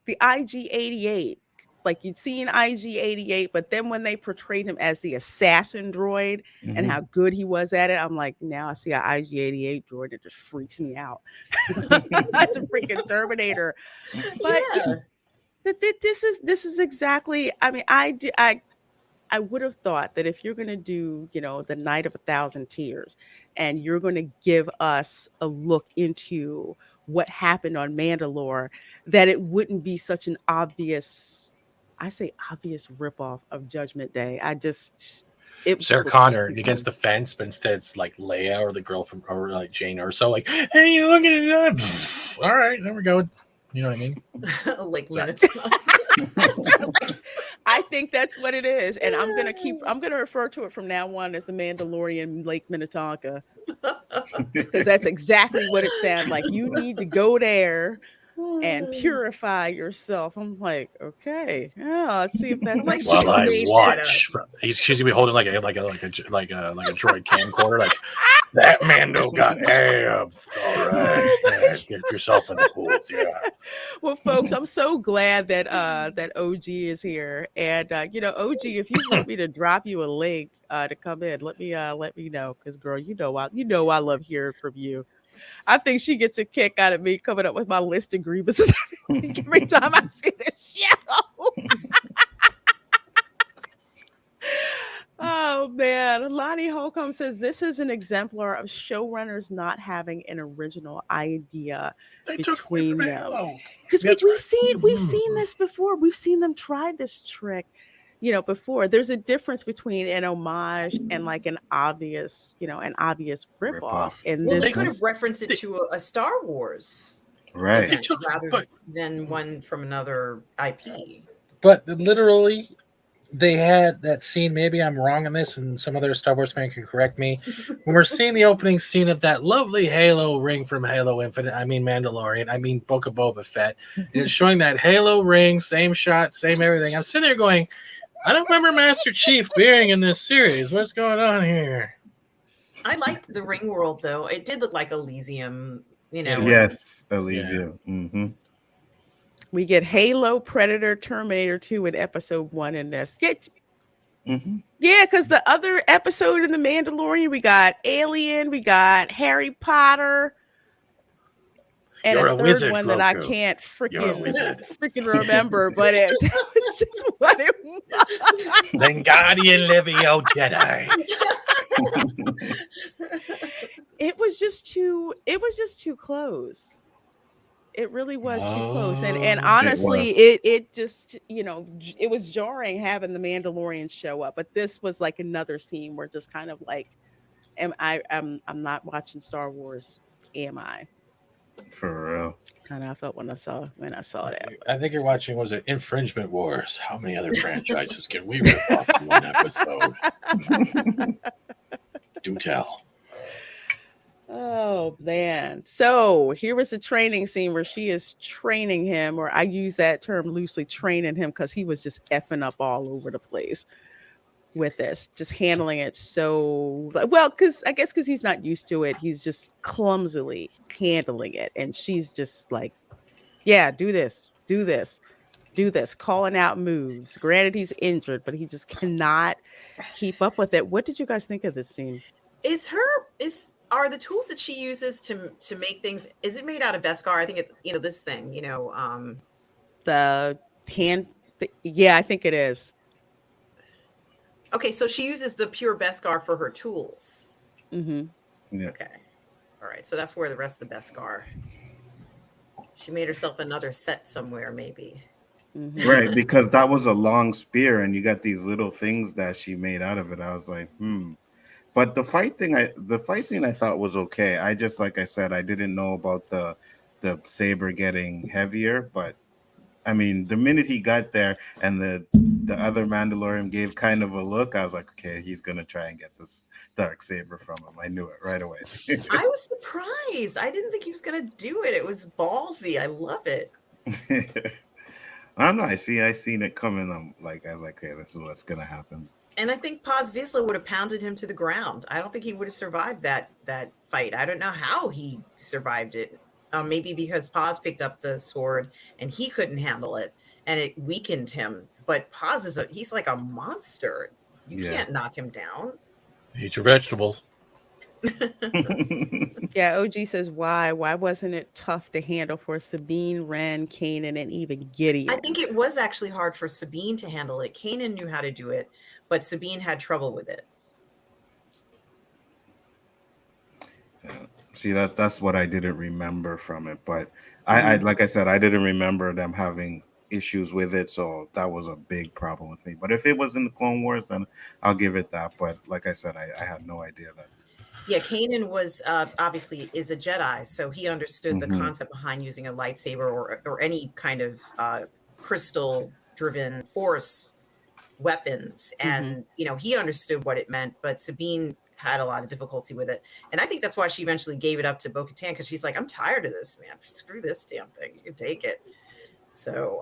the IG-88, like you'd seen IG-88, but then when they portrayed him as the assassin droid and how good he was at it, I'm like, now I see an IG-88 droid, it just freaks me out. The freaking Terminator. But this is exactly, I mean, I would have thought that if you're going to do, the Night of 1,000 Tears, and you're going to give us a look into what happened on Mandalore, that it wouldn't be such an obvious ripoff of Judgment Day. It was Sarah Connor against the fence, but instead it's like Leia or the girl from, or like Jane or so, like, hey, look at that. All right, there we go. You know what I mean? Like Sorry. I think that's what it is, and I'm gonna refer to it from now on as the Mandalorian Lake Minnetonka, because that's exactly what it sounded like. You need to go there and purify yourself. I'm like, okay, yeah, let's see if that's Like, actually she While I made that up. watch, she's gonna be holding like a droid camcorder. Like that Mando got abs. All right, yeah, get yourself in the pools. Yeah, Well, folks, I'm so glad that that OG is here. And OG, if you want me to drop you a link to come in, let me know. Because girl, I love hearing from you. I think she gets a kick out of me coming up with my list of grievances every time I see this show. Oh man, Lonnie Holcomb says this is an exemplar of showrunners not having an original idea they took away from between them. Halo. Because That's we've right. seen this before. We've seen them try this trick, before. There's a difference between an homage and like an obvious Rip ripoff. off. In Well, they this, could have referenced it to a Star Wars Right. event took- rather but- than one from another IP. But literally, they had that scene. Maybe I'm wrong on this, and some other Star Wars fan can correct me. When we're seeing the opening scene of that lovely Halo ring from Halo Infinite, I mean Mandalorian, I mean Book of Boba Fett, and it's showing that Halo ring, same shot, same everything. I'm sitting there going, I don't remember Master Chief being in this series. What's going on here? I liked the ring world though. It did look like Elysium, Yes, Elysium. Mm-hmm. we get Halo, Predator, Terminator 2 in episode 1 in this. Mm-hmm. Yeah, because the other episode in The Mandalorian, we got Alien, we got Harry Potter, and You're a a third wizard, one that I Grogu. can't You're a wizard. freaking remember, but it's just what it was. Wingardium Levio Jedi. It was just too close. It really was too close. And Oh, honestly, was. it just, it was jarring having the Mandalorian show up. But this was like another scene where just kind of like, I'm not watching Star Wars, am I? For real. Kind of I felt when I saw that. I think you're watching, was it Infringement Wars? How many other franchises can we rip off in one episode? Do tell. Oh man. So here was the training scene where she is training him, or I use that term loosely, training him, because he was just effing up all over the place with this, just handling it so well, because he's not used to it. He's just clumsily handling it. And she's just like, yeah, do this, calling out moves. Granted, he's injured, but he just cannot keep up with it. What did you guys think of this scene? Are the tools that she uses to make things, is it made out of Beskar? I think this thing, The hand yeah, I think it is. okay, so she uses the pure Beskar for her tools. Mm-hmm. Yeah. Okay. All right, so that's where the rest of the Beskar. She made herself another set somewhere, maybe. Mm-hmm. Right, because that was a long spear and you got these little things that she made out of it. I was like, But the fight scene I thought was okay. I just, like I said, I didn't know about the saber getting heavier, but I mean, the minute he got there and the other Mandalorian gave kind of a look, I was like, okay, he's gonna try and get this dark saber from him. I knew it right away. I was surprised. I didn't think he was going to do it. It was ballsy. I love it. I don't know. I seen it coming. I was like, okay, this is what's gonna happen. And I think Paz Vizsla would have pounded him to the ground. I don't think he would have survived that fight. I don't know how he survived it. Maybe because Paz picked up the sword and he couldn't handle it, and it weakened him. But Paz he's like a monster. You can't knock him down. Eat your vegetables. Yeah, OG says why wasn't it tough to handle for Sabine, Ren, Kanan, and even Gideon? I think it was actually hard for Sabine to handle it. Kanan knew how to do it, but Sabine had trouble with it. Yeah. See, that's what I didn't remember from it. But I like I said, I didn't remember them having issues with it, so that was a big problem with me. But if it was in the Clone Wars, then I'll give it that. But like I said, I had no idea that. Yeah, Kanan was obviously is a Jedi, so he understood the concept behind using a lightsaber or any kind of crystal-driven force weapons, and he understood what it meant, but Sabine had a lot of difficulty with it, and I think that's why she eventually gave it up to Bo-Katan, because she's like, I'm tired of this, man. Screw this damn thing. You can take it. So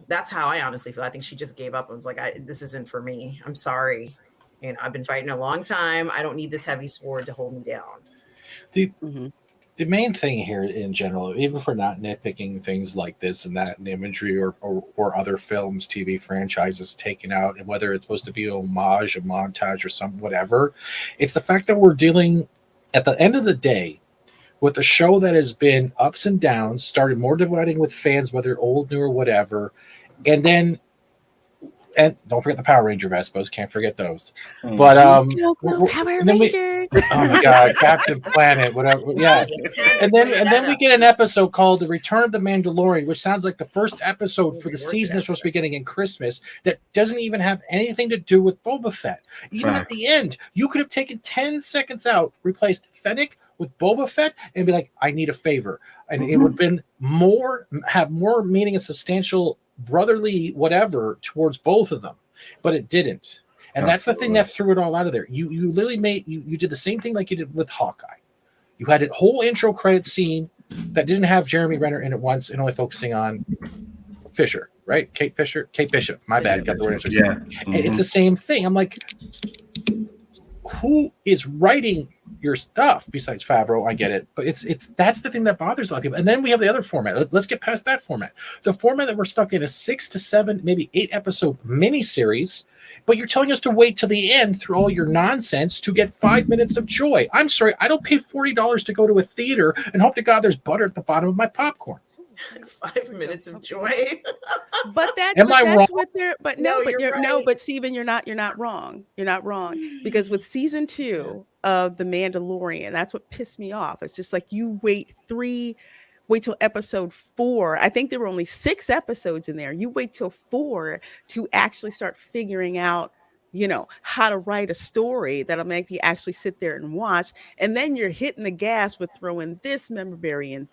that's how I honestly feel. I think she just gave up and was like, this isn't for me. I'm sorry. I've been fighting a long time. I don't need this heavy sword to hold me down. The main thing here in general, even if we're not nitpicking things like this and that in imagery or other films, TV franchises taken out, and whether it's supposed to be a homage, a montage, or some whatever, it's the fact that we're dealing at the end of the day with a show that has been ups and downs, started more dividing with fans, whether old, new, or whatever, and don't forget the Power Ranger Vespas, can't forget those. But Power Rangers. Oh my God, Captain Planet, whatever. Yeah. And then we get an episode called The Return of the Mandalorian, which sounds like the first episode for the season that's supposed to be getting in Christmas, that doesn't even have anything to do with Boba Fett. Even at the end, you could have taken 10 seconds out, replaced Fennec with Boba Fett, and be like, I need a favor. And it would have been have more meaning and substantial brotherly whatever towards both of them, but it didn't. And that's the thing that threw it all out of there. You literally you did the same thing like you did with Hawkeye. You had a whole intro credit scene that didn't have Jeremy Renner in it once and only focusing on Fisher, right? Kate Bishop. My bad. Got the word. Yeah. And it's the same thing. I'm like, who is writing your stuff besides Favreau? I get it, but that's the thing that bothers a lot of people. And then we have the other format. Let's get past that format. The format that we're stuck in is 6 to 7, maybe 8 episode miniseries, but you're telling us to wait till the end through all your nonsense to get 5 minutes of joy. I'm sorry, I don't pay $40 to go to a theater and hope to God there's butter at the bottom of my popcorn. 5 minutes of joy. But that's wrong? what they're. But but Steven, you're not wrong. You're not wrong, because with season 2 of The Mandalorian, that's what pissed me off. It's just like you wait till episode 4. I think there were only 6 episodes in there. You wait till 4 to actually start figuring out, how to write a story that'll make you actually sit there and watch. And then you're hitting the gas with throwing this member variant.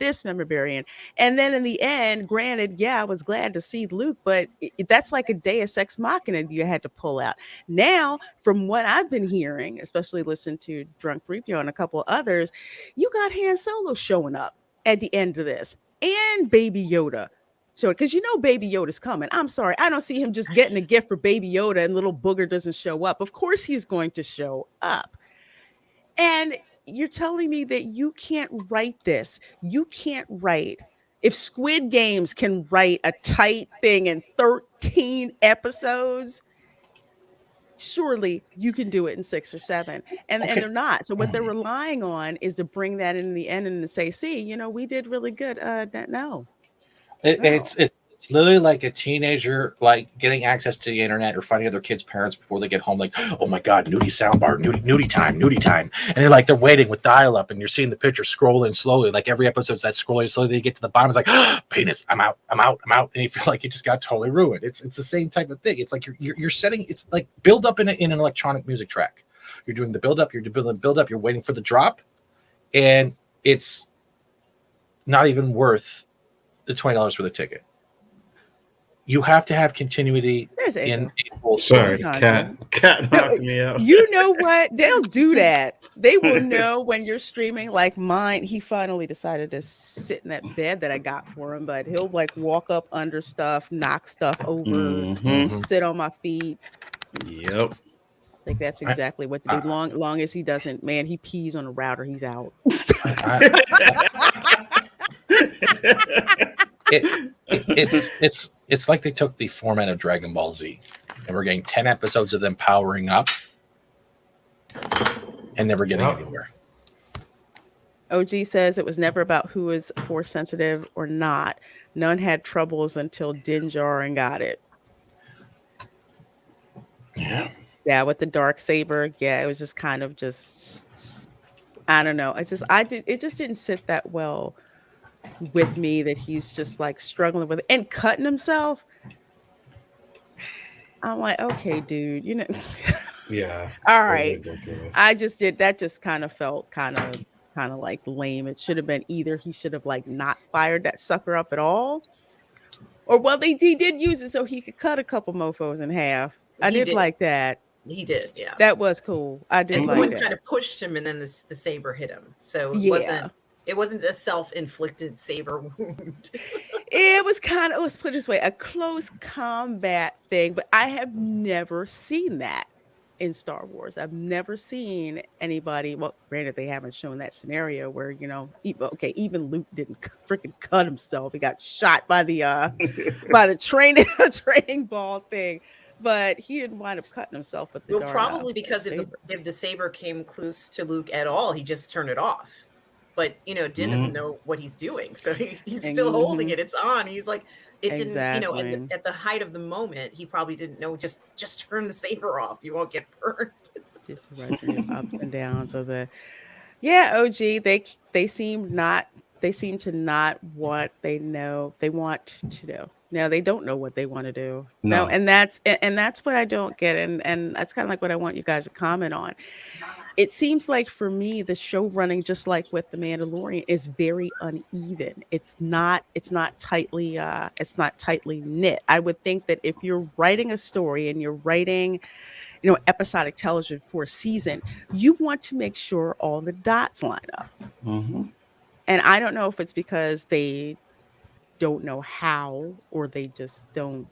And then in the end, granted, I was glad to see Luke, but that's like a Deus Ex Machina you had to pull out. Now, from what I've been hearing, especially listening to Drunk Review and a couple others, you got Han Solo showing up at the end of this, and Baby Yoda. Sure, because Baby Yoda's coming. I'm sorry, I don't see him just getting a gift for Baby Yoda and little booger doesn't show up. Of course he's going to show up. And you're telling me that you can't write this. You can't write. If Squid Games can write a tight thing in 13 episodes, surely you can do it in 6 or 7. And they're not. So what they're relying on is to bring that in the end and to say, see, we did really good. No. It's literally like a teenager like getting access to the internet or finding other kids' parents before they get home, like, oh my God, nudie soundbar, nudie time. And they're waiting with dial-up, and you're seeing the picture scrolling slowly. Like every episode's that scrolling slowly. They get to the bottom, it's like, oh, penis, I'm out. And you feel like you just got totally ruined. It's the same type of thing. It's like you're setting, it's like build up in an electronic music track. You're doing the build up, you're waiting for the drop, and it's not even worth the $20 for the ticket. You have to have continuity in a Sorry, cat knocked me out. You know what? They'll do that. They will know when you're streaming. Like mine, he finally decided to sit in that bed that I got for him, but he'll walk up under stuff, knock stuff over, sit on my feet. Yep. Like that's exactly what to do. Long as he doesn't, man, he pees on a router, he's out. It's like they took the format of Dragon Ball Z and we're getting 10 episodes of them powering up and never getting anywhere. OG says it was never about who is force sensitive or not. None had troubles until Din Djarin got it. Yeah, with the dark saber. Yeah, it was just kind of I don't know. It just didn't sit that well with me that he's just like struggling with it and cutting himself. I'm like, okay, dude, Yeah. All right. I just did that. Just kind of felt kind of like lame. It should have been either he should have like not fired that sucker up at all, Or well, he did use it so he could cut a couple mofos in half. I He did did. like that. He did. Yeah. That was cool. I did And the like one Mhm. kind that. of pushed him, and then the saber hit him. So Yeah. it wasn't a self-inflicted saber wound. It was kind of, let's put it this way, a close combat thing, but I have never seen that in Star Wars. I've never seen anybody, well, granted, they haven't shown that scenario where, okay, even Luke didn't freaking cut himself. He got shot by the training training ball thing, but he didn't wind up cutting himself with the Well, dart probably dart because saber. if the saber came close to Luke at all, he just turned it off. But Din doesn't Mhm. know what he's doing, so he's still holding Hmm. it. It's on. He's like, it didn't. Exactly. At the height of the moment, he probably didn't know. Just turn the saber off. You won't get burned. Just a resume of ups and downs of the. Yeah, OG, they seem not they seem to not what they want to do. No, they don't know what they want to do. No, No. and that's what I don't get, and that's kind of like what I want you guys to comment on. It seems like for me, the show running, just like with The Mandalorian, is very uneven. It's not tightly knit. I would think that if you're writing a story and you're writing, episodic television for a season, you want to make sure all the dots line up. Hmm. And I don't know if it's because they don't know how, or they just don't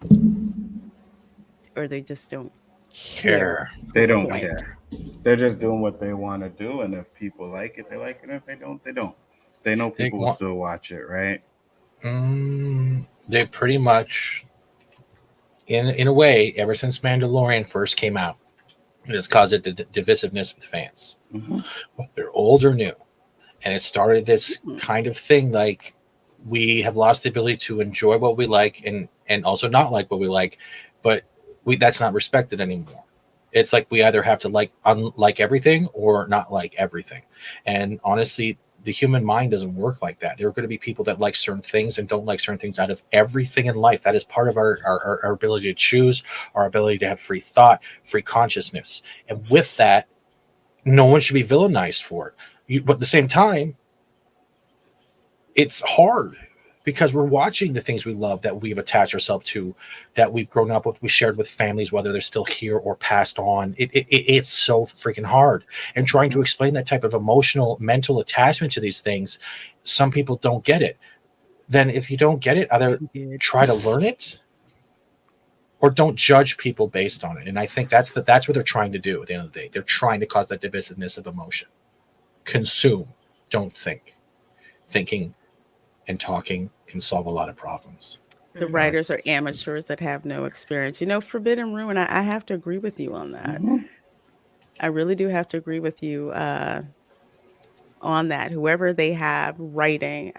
care Care. to They a don't point. care. They're just doing what they want to do, and if people like it, they like it. If they don't, they don't. They know They people will want. still watch it, right? They pretty much, in a way, ever since Mandalorian first came out, it has caused a divisiveness with fans. Hmm. They're old or new, and it started this Mm, kind of thing like we have lost the ability to enjoy what we like and also not like what we like, but that's not respected anymore. It's like we either have to unlike everything or not like everything. And honestly, the human mind doesn't work like that. There are going to be people that like certain things and don't like certain things out of everything in life. That is part of our ability to choose, our ability to have free thought, free consciousness. And with that, no one should be villainized for it. But at the same time, it's hard because we're watching the things we love that we've attached ourselves to, that we've grown up with, we shared with families, whether they're still here or passed on. It's so freaking hard. And trying to explain that type of emotional, mental attachment to these things, some people don't get it. Then if you don't get it, either you did. try to learn it or don't judge people based on it. And I think that's what they're trying to do at the end of the day. They're trying to cause that divisiveness of emotion. Consume, don't think. Thinking and talking can solve a lot of problems. The Mhm. writers are Facts. amateurs that have no experience. Forbidden Ruin, I have to agree with you on that. Hmm. I really do have to agree with you on that. Whoever they have writing,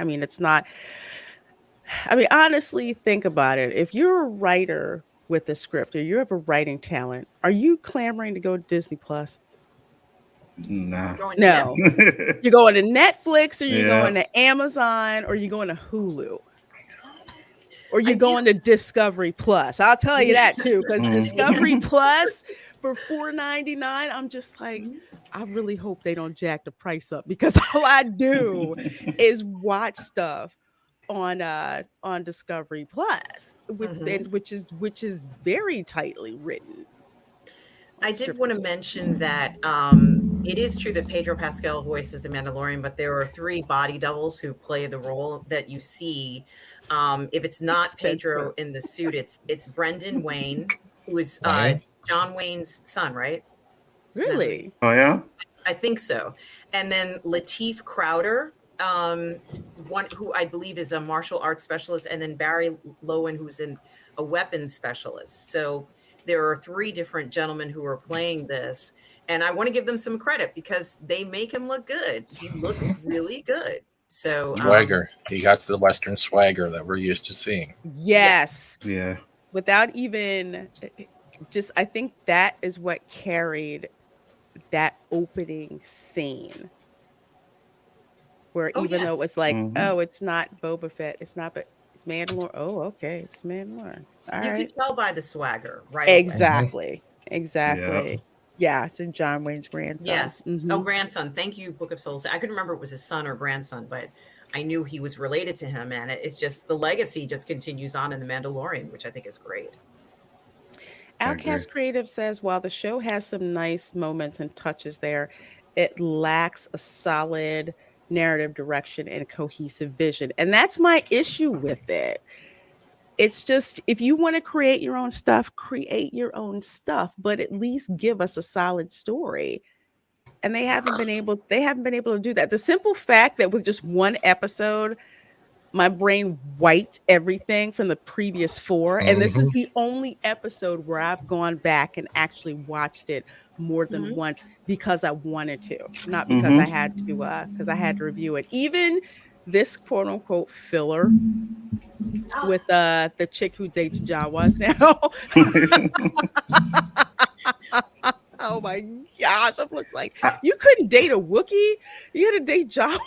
honestly, think about it. If you're a writer with a script or you have a writing talent, are you clamoring to go to Disney Plus? Nah. Going to No. Netflix. You're going to Netflix, or you're Yeah. going to Amazon, or you're going to Hulu, or I you're do. going to Discovery Plus. I'll tell you that too, because Mhm. Discovery Plus for $4.99, I'm just like, Mhm. I really hope they don't jack the price up, because all I do is watch stuff on Discovery Plus, Mhm. which is very tightly written, I did want scripted to stuff. mention that it is true that Pedro Pascal voices the Mandalorian, but there are three body doubles who play the role that you see. If it's not Expensive. Pedro in the suit, it's Brendan Wayne, who is Wayne? John Wayne's son, right? Isn't that who Really? he's? Oh yeah. I think so. And then Lateef Crowder, one who I believe is a martial arts specialist, and then Barry Lowen, who's a weapons specialist. So there are three different gentlemen who are playing this. And I want to give them some credit because they make him look good. He looks really good. So Swagger. He got to the Western swagger that we're used to seeing. yeah. Yes. Yeah. Without even just, I think that is what carried that opening scene, where Oh even though it yes. was like, Hmm. oh, it's not Boba Fett, it's not, but it's Mandalore. Oh, okay, it's Mandalore. All You could right. tell by the swagger right away. Mhm. Exactly. Yeah. Exactly. Yeah, so John Wayne's grandson. Yes. Oh, Hmm. grandson. Thank you, Book of Souls. I couldn't remember if it was his son or grandson, but I knew he was related to him, and it's just the legacy just continues on in the Mandalorian, which I think is great. I agree. Outcast Creative says while the show has some nice moments and touches there, it lacks a solid narrative direction and cohesive vision. And that's my issue with it. It's just if you want to create your own stuff, create your own stuff, but at least give us a solid story. And they haven't been able to do that. The simple fact that with just one episode my brain wiped everything from the previous four. And this Mhm. is the only episode where I've gone back and actually watched it more than Mhm. once because I wanted to, not because Mm-hmm. I had to review it. Even this quote unquote filler with the chick who dates Jawas now. Oh my gosh. I'm just like, I, you couldn't date a Wookiee? You had to date Jawa.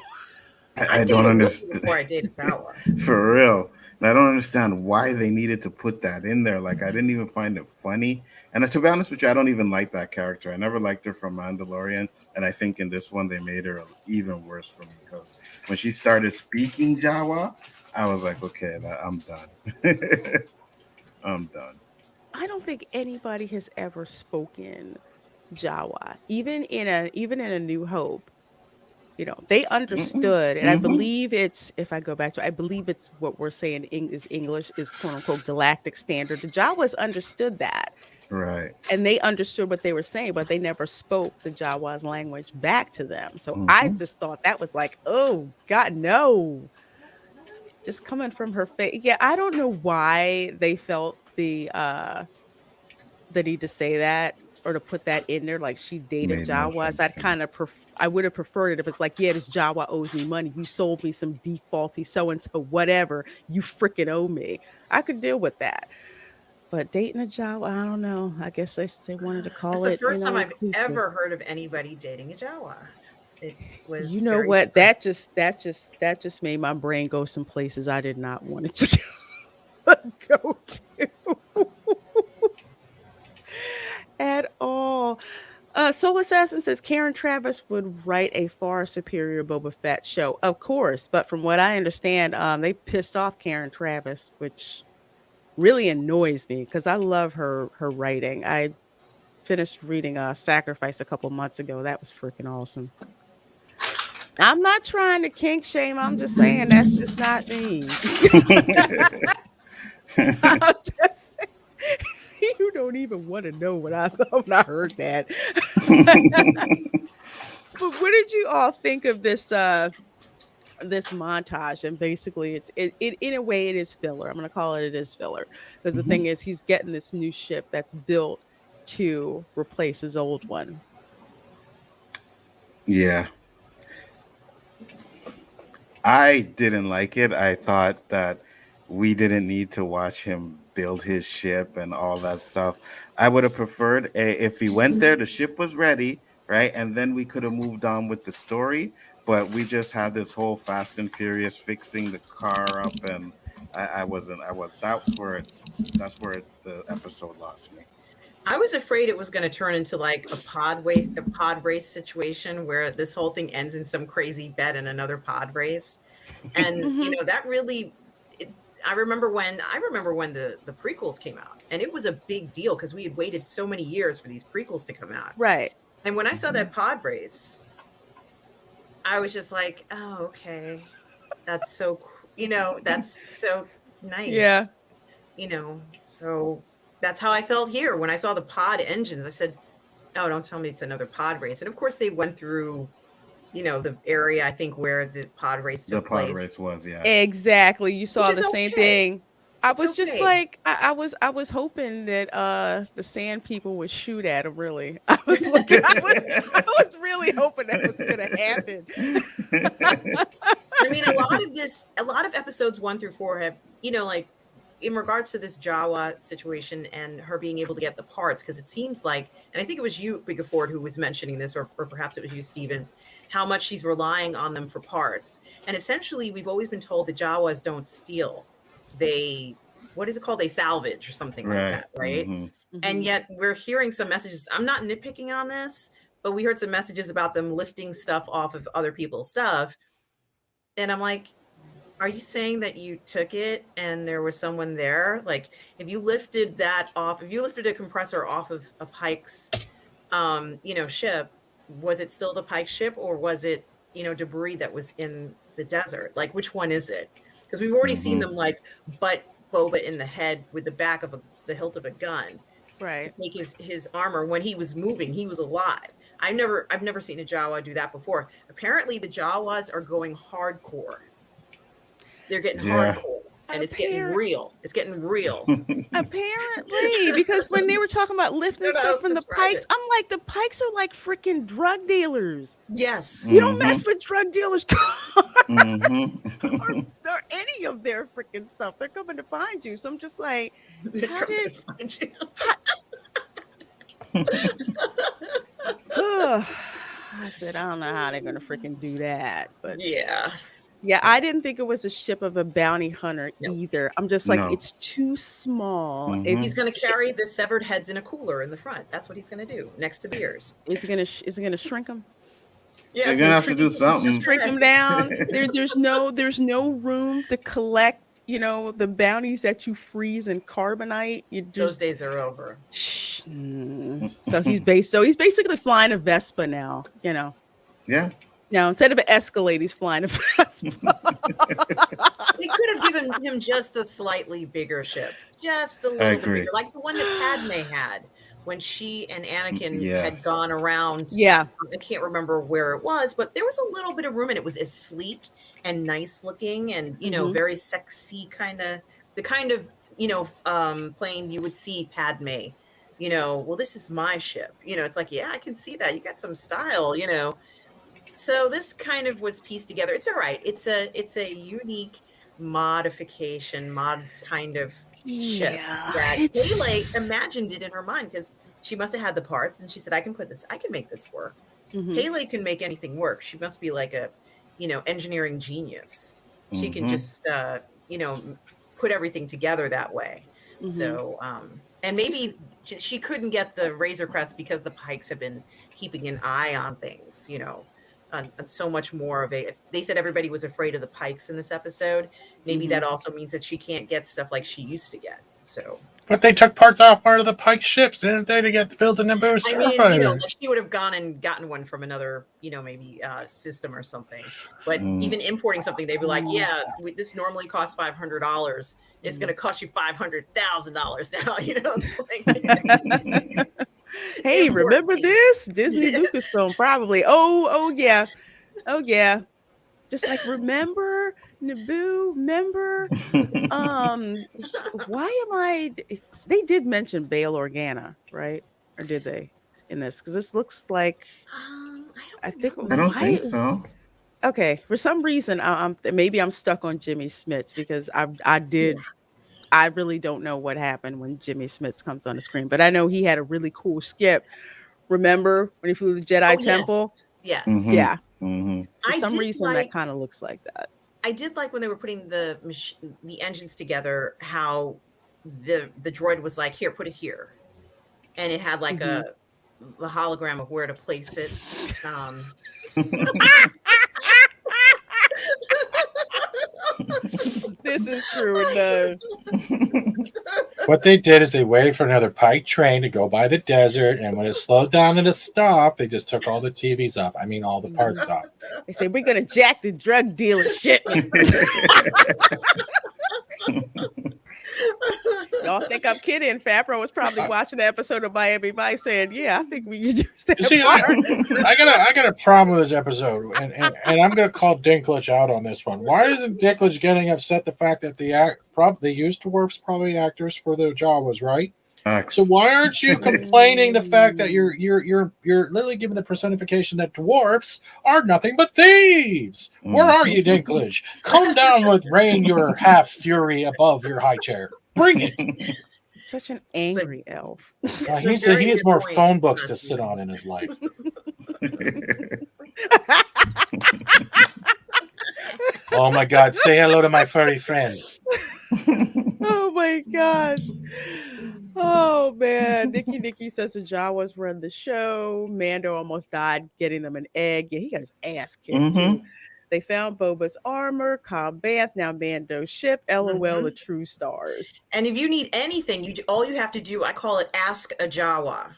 I I don't dated Wookiee understand. before I dated Jawa. For real. And I don't understand why they needed to put that in there. Like, I didn't even find it funny. And to be honest with you, I don't even like that character. I never liked her from Mandalorian. And I think in this one, they made her even worse for me because when she started speaking Jawa, I was like, okay, I'm done. I'm done. I don't think anybody has ever spoken Jawa, even in a New Hope. They Mm-mm. understood, and I Mm-hmm. believe it's if I go back to, I believe it's what we're saying is English is quote unquote galactic standard. The Jawas understood that, Right. and they understood what they were saying, but they never spoke the Jawas language back to them. So I Mm-hmm. just thought that was like, oh God, no, just coming from her face. Yeah, I don't know why they felt the need to say that or to put that in there, like she dated Made no Jawas. sense I'd to me. kind of I would have preferred it if it's like, yeah, this Jawa owes me money. You sold me some defaulty so and so, whatever. You freaking owe me. I could deal with that. But dating a Jawa, I don't know. I guess they wanted to That's call the it, first time I've inclusive. ever heard of anybody dating a Jawa. It You was know very what? different. That just made my brain go some places I did not want it to go to at all. Soul Assassin says Karen Travis would write a far superior Boba Fett show. Of course, but from what I understand, they pissed off Karen Travis, which really annoys me because I love her writing. I finished reading Sacrifice a couple months ago. That was freaking awesome. I'm not trying to kink shame. I'm just saying that's just not me. I'm just you don't even want to know what I thought when I heard that. But what did you all think of this montage? And basically it in a way it is filler. I'm gonna call it is filler. Because the Mhm. thing is he's getting this new ship that's built to replace his old one. Yeah, I didn't like it. I thought that we didn't need to watch him build his ship and all that stuff. I would have preferred if he went there, the ship was ready, right? And then we could have moved on with the story. But we just had this whole Fast and Furious fixing the car up, and I wasn't. I was. The episode lost me. I was afraid it was going to turn into like a pod race situation where this whole thing ends in some crazy bet in another pod race. And Hmm. that really it, I remember when the prequels came out, and it was a big deal because we had waited so many years for these prequels to come out. Right. And when I saw Mhm. that pod race, I was just like, "Oh, okay. That's so Yeah. nice." So that's how I felt here when I saw the pod engines. I said, "Oh, don't tell me it's another pod race." And of course they went through, the area I think where the pod race The took pod place, race was, yeah. Exactly. You which saw is the same okay. thing. I It's was just okay. like, I was hoping that the sand people would shoot at him. Really, I was looking. I was really hoping that was gonna happen. I mean, a lot of episodes 1 through 4 have, like in regards to this Jawa situation and her being able to get the parts, because it seems like, and I think it was you, Bigger Ford, who was mentioning this, or perhaps it was you, Stephen, how much she's relying on them for parts. And essentially, we've always been told the Jawas don't steal. They, what is it called? They salvage or something like Right. that, right? Hmm. And Hmm. yet we're hearing some messages. I'm not nitpicking on this, but we heard some messages about them lifting stuff off of other people's stuff, and I'm like, Are you saying that you took it and there was someone there? Like, if you lifted that off, if you lifted a compressor off of a Pike's, ship, was it still the Pike ship, or was it, debris that was in the desert? Like, which one is it? Because we've already seen Hmm. them like butt Boba in the head with the back of the hilt of a gun to Right. take his armor. When he was moving, he was alive. I've never seen a Jawa do that before. Apparently, the Jawas are going hardcore. They're getting Yeah. hardcore, and it's getting Appar- real. It's getting real. Apparently, because when they were talking about I lifting don't know how stuff else to from the describe Pikes, it. I'm like, the Pikes are like freaking drug dealers. Yes. You don't Hmm. mess with drug dealers' Hmm. or any of their freaking stuff. They're coming to find you. So I'm just like, They're how coming did to find you. how, ugh. I said, I don't know how they're gonna freaking do that. But Yeah. yeah, I didn't think it was a ship of a bounty hunter No. either. I'm just like, No. it's too small. Hmm. He's going to carry the severed heads in a cooler in the front. That's what he's going to do next to beers. Is it gonna shrink them? Yeah, They're it's gonna going to have to shrink do his something. Shrink head. them down. There's no room to collect, the bounties that you freeze and carbonite. You Those just days are over. So he's basically flying a Vespa now. Yeah, Now instead of an Escalade, he's flying a Vespa. They could have given him just a slightly bigger ship, just a I little bit bigger, agree. like the one that Padme had when she and Anakin had Yes. gone around. Yeah. I can't remember where it was, but there was a little bit of room, and it was as sleek and nice looking, and Hmm. very sexy kind of the kind of plane you would see Padme. Well, this is my ship. It's like, yeah, I can see that you got some style. So this kind of was pieced together. It's all right. It's a unique mod kind of ship Yeah. that Pele It's. imagined it in her mind, because she must have had the parts, and she said, I can make this work. Hmm. Pele can make anything work. She must be like a, engineering genius. She can Hmm. just put everything together that way. Hmm. So and maybe she couldn't get the Razor Crest because the Pikes have been keeping an eye on things, on so much more of a. They said everybody was afraid of the Pikes in this episode. Maybe Hmm. that also means that she can't get stuff like she used to get. So But they took parts off part of the Pike ships, didn't they, to get to build the Naboo I mean, starfighter? like she would have gone and gotten one from another, maybe system or something. But even importing something, they'd be like, "Yeah, this normally costs $500. It's going to cost you $500,000 now." It's like Hey, import remember fee. this? Disney Lucasfilm probably. Oh yeah. Oh yeah. Just like, remember Naboo? Remember? Why am I? They did mention Bail Organa, right? Or did they in this? Because this looks like I I don't think I know. don't why. think so. Okay, for some reason, maybe I'm stuck on Jimmy Smits because Yeah. I really don't know what happened when Jimmy Smits comes on the screen, but I know he had a really cool skip. Remember when he flew the Oh Jedi yes, Temple? yes. Hmm. Yeah, Hmm. for I some did reason that like kind of looks like that. I did like when they were putting the engines together, how the droid was like, "Here, put it here," and it had like Hmm. the hologram of where to place it. Um, This is true. It does. What they did is they waited for another Pike train to go by the desert, and when it slowed down at a stop, they just took all the TVs off. I mean, all the Mhm. parts off. They say we're gonna jack the drug dealer shipment. Y'all think I'm kidding? Favreau was probably watching the episode of Miami Vice saying, "Yeah, I think we could use that You see, part." I got a problem with this episode, and I'm going to call Dinklage out on this one. Why isn't Dinklage getting upset the fact that they used dwarfs probably actors for the Jawas, right? So Facts. why aren't you complaining the fact that you're literally giving the personification that dwarfs are nothing but thieves? Where are you, Dinklage? Come down with rain your half fury above your high chair. Bring it. Such an it's a, angry elf. it's a very He needs good more point, phone books to Leslie. sit on in his life. Oh my God! Say hello to my furry friend. Oh my gosh. Oh man. Nikki says the Jawas run the show. Mando almost died getting them an egg. Yeah, he got his ass kicked too. Hmm. They found Boba's armor, Cobb Vanth, now Mando's ship. LOL, the Mhm. true stars. And if you need anything, all you have to do, I call it ask a Jawa.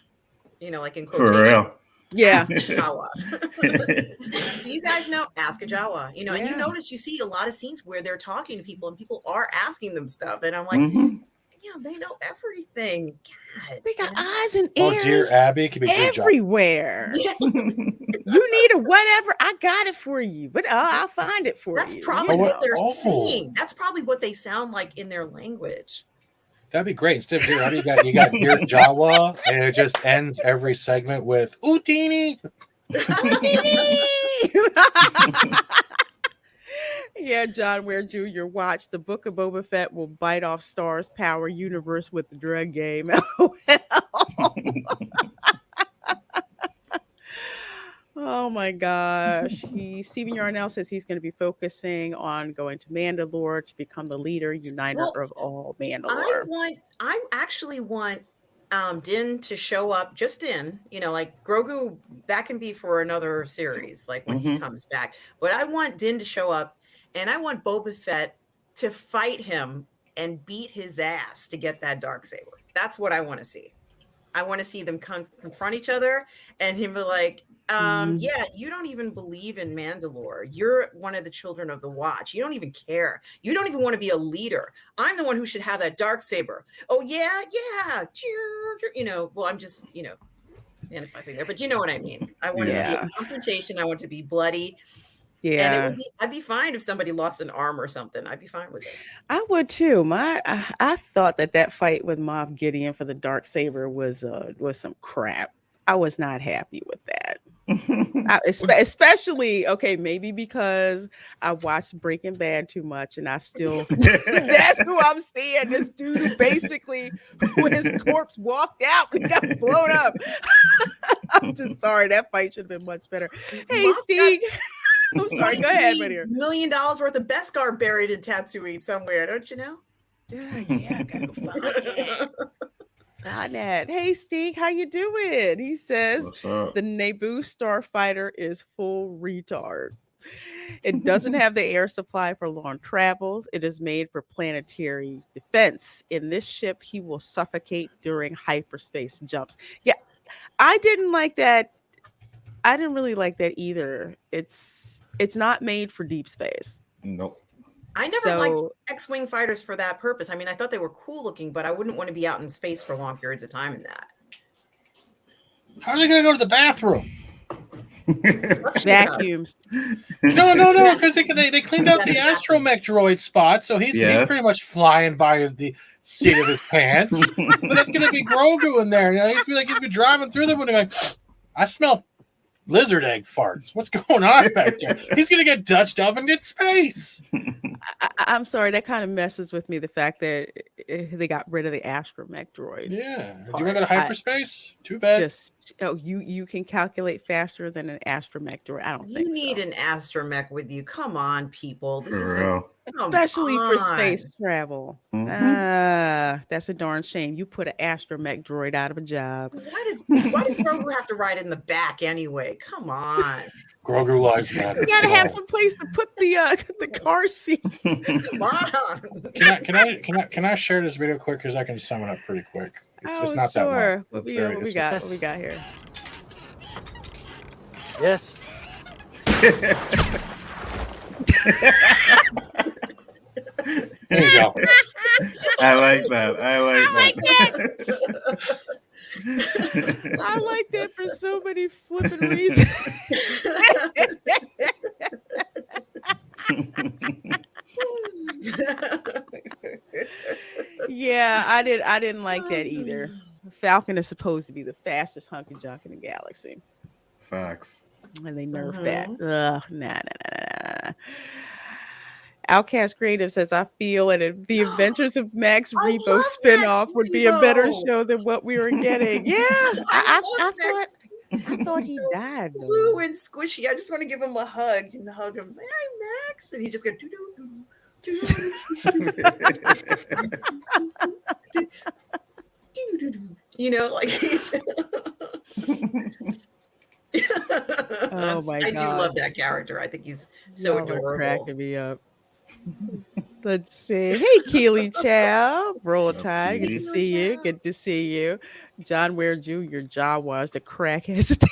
Like in For real. quotations. Yeah. Ask a Jawa. Do you guys know Ask a Jawa? And you Yeah. notice you see a lot of scenes where they're talking to people and people are asking them stuff. And I'm like, Mhm. they know everything. God, They got eyes and Oh, dear ears Abby, it can be a good job. everywhere. Yeah, You need a whatever, I got it for you. But I'll find it for that's you. probably you what know. they're Oh. saying. That's probably what they sound like in their language. That'd be great. Instead of Dear Abby, you got Dear Jawa, and it just ends every segment with Utini. Yeah, John Ware Jr. Watch the Book of Boba Fett will bite off Star's power universe with the drug game. Oh my gosh. Stephen Yarnell says he's going to be focusing on going to Mandalore to become the leader, uniter Well, of all Mandalore. I actually want Din to show up, just Din, like Grogu, that can be for another series, like when he comes back. But I want Din to show up, and I want Boba Fett to fight him and beat his ass to get that Darksaber. That's what I want to see. I want to see them confront each other and him be like, yeah, you don't even believe in Mandalore. You're one of the children of the Watch. You don't even care. You don't even want to be a leader. I'm the one who should have that Darksaber. Oh, yeah. Well, I'm just, fantasizing there, but you know what I mean. I want to see a confrontation. I want it to be bloody. Yeah. And I'd be fine if somebody lost an arm or something. I'd be fine with it. I would too. I thought that fight with Moff Gideon for the Darksaber was some crap. I was not happy with that. Especially, okay, maybe because I watched Breaking Bad too much, and I still that's who I'm seeing. This dude who basically his corpse walked out and got blown up. I'm just sorry, that fight should have been much better. Hey, Moff Steve. I'm sorry. Go ahead, my dear. $1 million worth of Beskar buried in Tatooine somewhere, don't you know? Yeah, I gotta go find it. Find that. Hey, Steve, how you doing? He says What's up? the Naboo starfighter is full retard. It doesn't have the air supply for long travels. It is made for planetary defense. In this ship, he will suffocate during hyperspace jumps. Yeah, I didn't like that. I didn't really like that either. It's not made for deep space. Nope. I never liked X-Wing fighters for that purpose. I mean, I thought they were cool looking, but I wouldn't want to be out in space for long periods of time in that. How are they going to go to the bathroom? Vacuums. No, because they cleaned out the astromech droid spot, so he's pretty much flying by the seat of his pants. But that's going to be Grogu in there. He's been driving through there when he's like, I smell lizard egg farts. What's going on back there? He's going to get Dutched oven in space. I'm sorry, that kind of messes with me, the fact that they got rid of the astromech droid. Yeah. Do you want to go to hyperspace? Too bad. You can calculate faster than an astromech droid. I don't think you need an astromech with you. Come on, people. This is especially for space travel. That's a darn shame. You put an astromech droid out of a job. Why does Grogu have to ride in the back anyway? Come on. Grogu lives matter. You gotta have some place to put the car seat. Come on. Can I share this video quick because I can sum it up pretty quick. It's not that long. What we got here? Yes. There you go. I like that. I like that for so many flipping reasons. Yeah, I didn't like that either. Falcon is supposed to be the fastest hunk of junk in the galaxy. Facts. And they nerfed that. Ugh, nah. Outcast Creative says, I feel that the Adventures of Max Rebo spinoff would be a better show than what we were getting. Yeah, I thought he died. Blue and squishy. I just want to give him a hug and hug him. Say, hi, Max. And he just goes, like he's. Oh my I do gosh. love that character. I think he's so Y'all are adorable. cracking me up. Let's see. Hey, Keely Chow. Roll What's up, Tide. Good to Keely? see you. Good to see you. John Ware Jr. Jaw was the crackhead stayed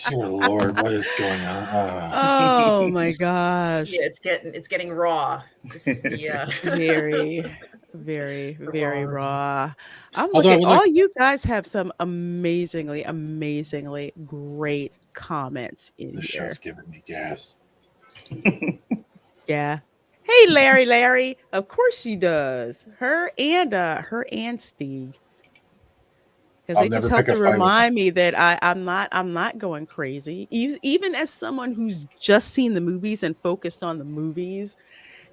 Dear Lord, what is going on? Oh my gosh. Yeah, it's getting raw. This is the Very, very, the very raw. raw. I'm Although I looking, would like, all you guys have some amazingly, amazingly great comments in this show's here. giving me gas. Yeah. Hey Larry. Of course she does. Her and Steve. Because I'll they just never pick help a to fight with them. remind me that I'm not going crazy. Even as someone who's just seen the movies and focused on the movies,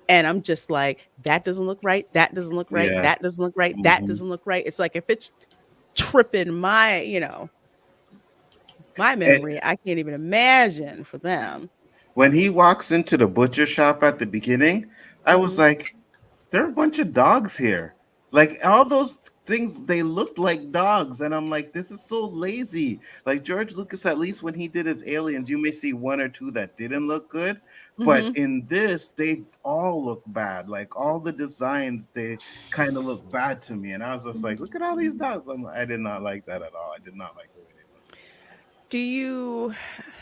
and I'm just like, that doesn't look right. That doesn't look right. Yeah. That doesn't look right. That Mhm. doesn't look right. It's like if it's tripping my And memory, I can't even imagine for them. when he walks into the butcher shop at the beginning, I was Mhm. like, there are a bunch of dogs here. Like all those things, they looked like dogs. And I'm like, this is so lazy. Like George Lucas, at least when he did his aliens, you may see one or two that didn't look good. But Mhm. in this, they all look bad. Like all the designs, they kind of look bad to me. And I was just like, look at all these dogs. I did not like that at all. I did not like the way they looked. Do you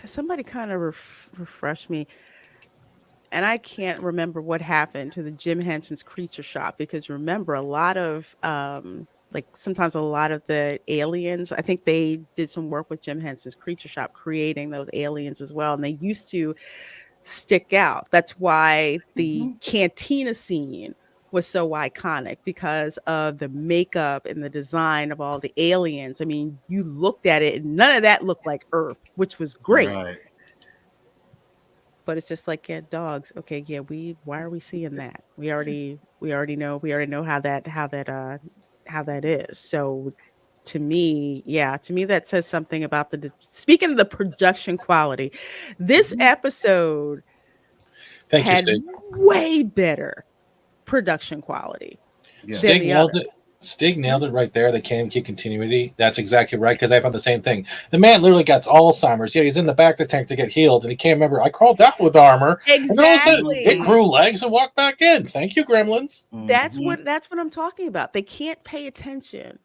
somebody kind of refresh me, and I can't remember what happened to the Jim Henson's Creature Shop, because remember a lot of like sometimes a lot of the aliens, I think they did some work with Jim Henson's Creature Shop creating those aliens as well, and they used to stick out. That's why the Mhm. cantina scene was so iconic, because of the makeup and the design of all the aliens. I mean, you looked at it and none of that looked like Earth, which was great. Right. But it's just like, yeah, dogs. Okay, yeah, why are we seeing that? We already know how that is. So to me that says something about speaking of the production quality. This Mhm. episode Thank you, had Stig. way better production quality than Stig the Yes. nailed others. it. Stig Mhm. nailed it right there. The can keep continuity. That's exactly right. Because I found the same thing. The man literally got Alzheimer's. Yeah, he's in the back of the tank to get healed, and he can't remember. I crawled out with armor, and then all of a sudden it Mhm. Exactly. grew legs and walked back in. Thank you, Gremlins. That's Mhm. what that's what I'm talking about. They can't pay attention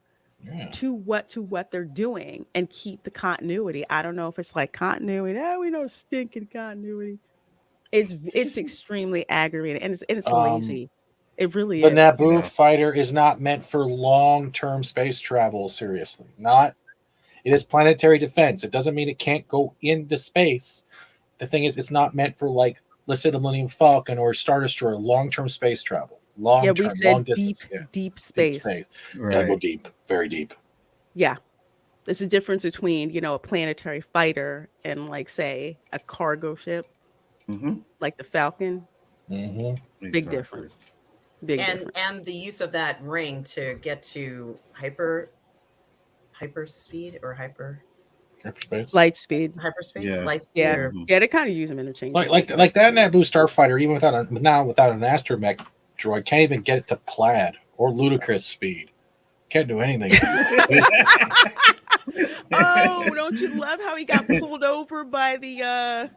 Yeah. to what they're doing and keep the continuity. I don't know if it's like continuity. Oh, we know stinking continuity. It's extremely aggravating, and it's Um, lazy. It really the is. Naboo Yeah. fighter is not meant for long-term space travel. Seriously, not. It is planetary defense. It doesn't mean it can't go into space. The thing is, it's not meant for, like, let's say, the Millennium Falcon or Star Destroyer, long-term space travel, Yeah, we long-term, long said deep distance. Yeah, deep deep space. space. Gotta go Right. deep, very deep. Yeah. There's a difference between, a planetary fighter and, like, say, a cargo ship Hmm. like the Falcon. Mm-hmm. Big Exactly. difference. Big and difference. and the use of that ring to get to hyper speed or Hyperspace. Light speed. hyperspace, Yeah. light speed, Yeah. or Hmm. Yeah, they kind of use them Like interchangeably, like but like that Naboo starfighter, even without an astromech droid, can't even get it to plaid or ludicrous speed. Can't do anything. oh, don't you love how he got pulled over by the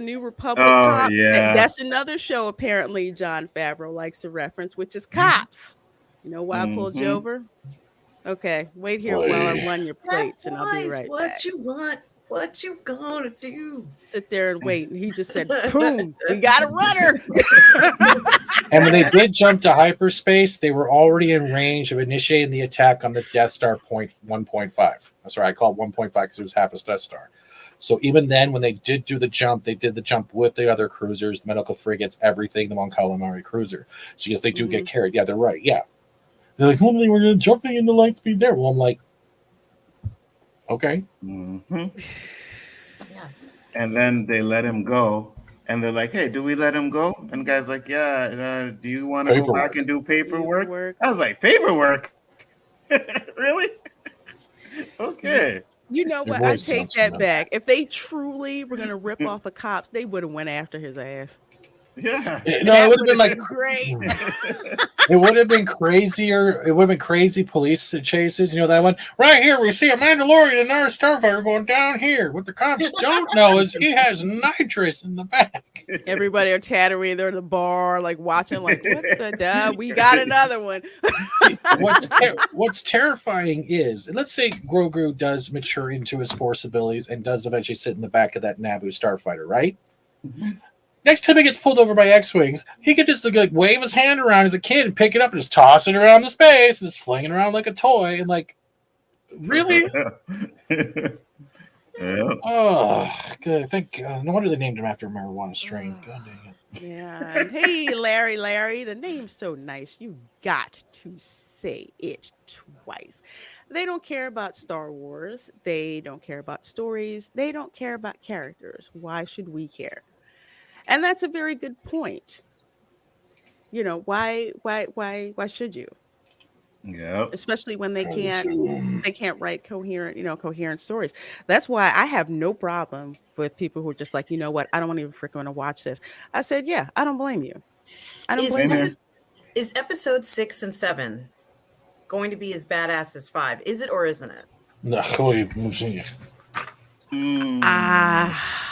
New Republic Oh cops? yeah. That's another show apparently John Favreau likes to reference, which is Cops. You know why I pulled you Hmm. over? Okay, wait here while I Boy. run your that plates and I'll be wise. right back. What you want? What you gonna do? Sit there and wait. And he just said, boom, we got a runner. And when they did jump to hyperspace, they were already in range of initiating the attack on the Death Star point 1.5. I'm sorry, I call it 1.5 because it was half a Death Star. So even then, when they did do the jump, they did the jump with the other cruisers, the medical frigates, everything, the Mon Calamari cruiser. So yes, they do get Mhm. carried. Yeah, they're right. Yeah. They're like, well, they were jumping into light speed there. Well, I'm like, okay. Hmm. Yeah. And then they let him go, and they're like, "Hey, do we let him go?" And the guy's like, "Yeah. Do you want to go back Paperwork. and do paperwork?" Paperwork. I was like, "Paperwork? Really? You, Okay." you know Your what? I voice take sounds that familiar. back. If they truly were gonna rip off the cops, they would have went after his ass. Yeah. No, it That would have would been have like been great. it would have been crazier. It would have been crazy police chases. You know that one right here. We see a Mandalorian and another starfighter going down here. What the cops don't know is he has nitrous in the back. Everybody are Tatooine. They're in the bar, like watching, like, what the duh? We got another one. See, what's terrifying is, let's say Grogu does mature into his Force abilities and does eventually sit in the back of that Naboo starfighter, right? Next time he gets pulled over by X-wings, he could just like wave his hand around as a kid and pick it up and just toss it around the space and it's flinging around like a toy and like, really? Yeah. Oh, good. Thank God. No wonder they named him after a marijuana strain. God dang it. Yeah. And hey, Larry, the name's so nice. You got to say it twice. They don't care about Star Wars. They don't care about stories. They don't care about characters. Why should we care? And that's a very good point. Why should you? Yep. Especially when they can't write coherent stories. That's why I have no problem with people who are just like, you know what, I don't want to even freaking want to watch this. I said, yeah, I don't blame you. I don't Is blame Same you. here. is episode 6 and 7 going to be as badass as 5? Is it or isn't it? No, Mm. Ah,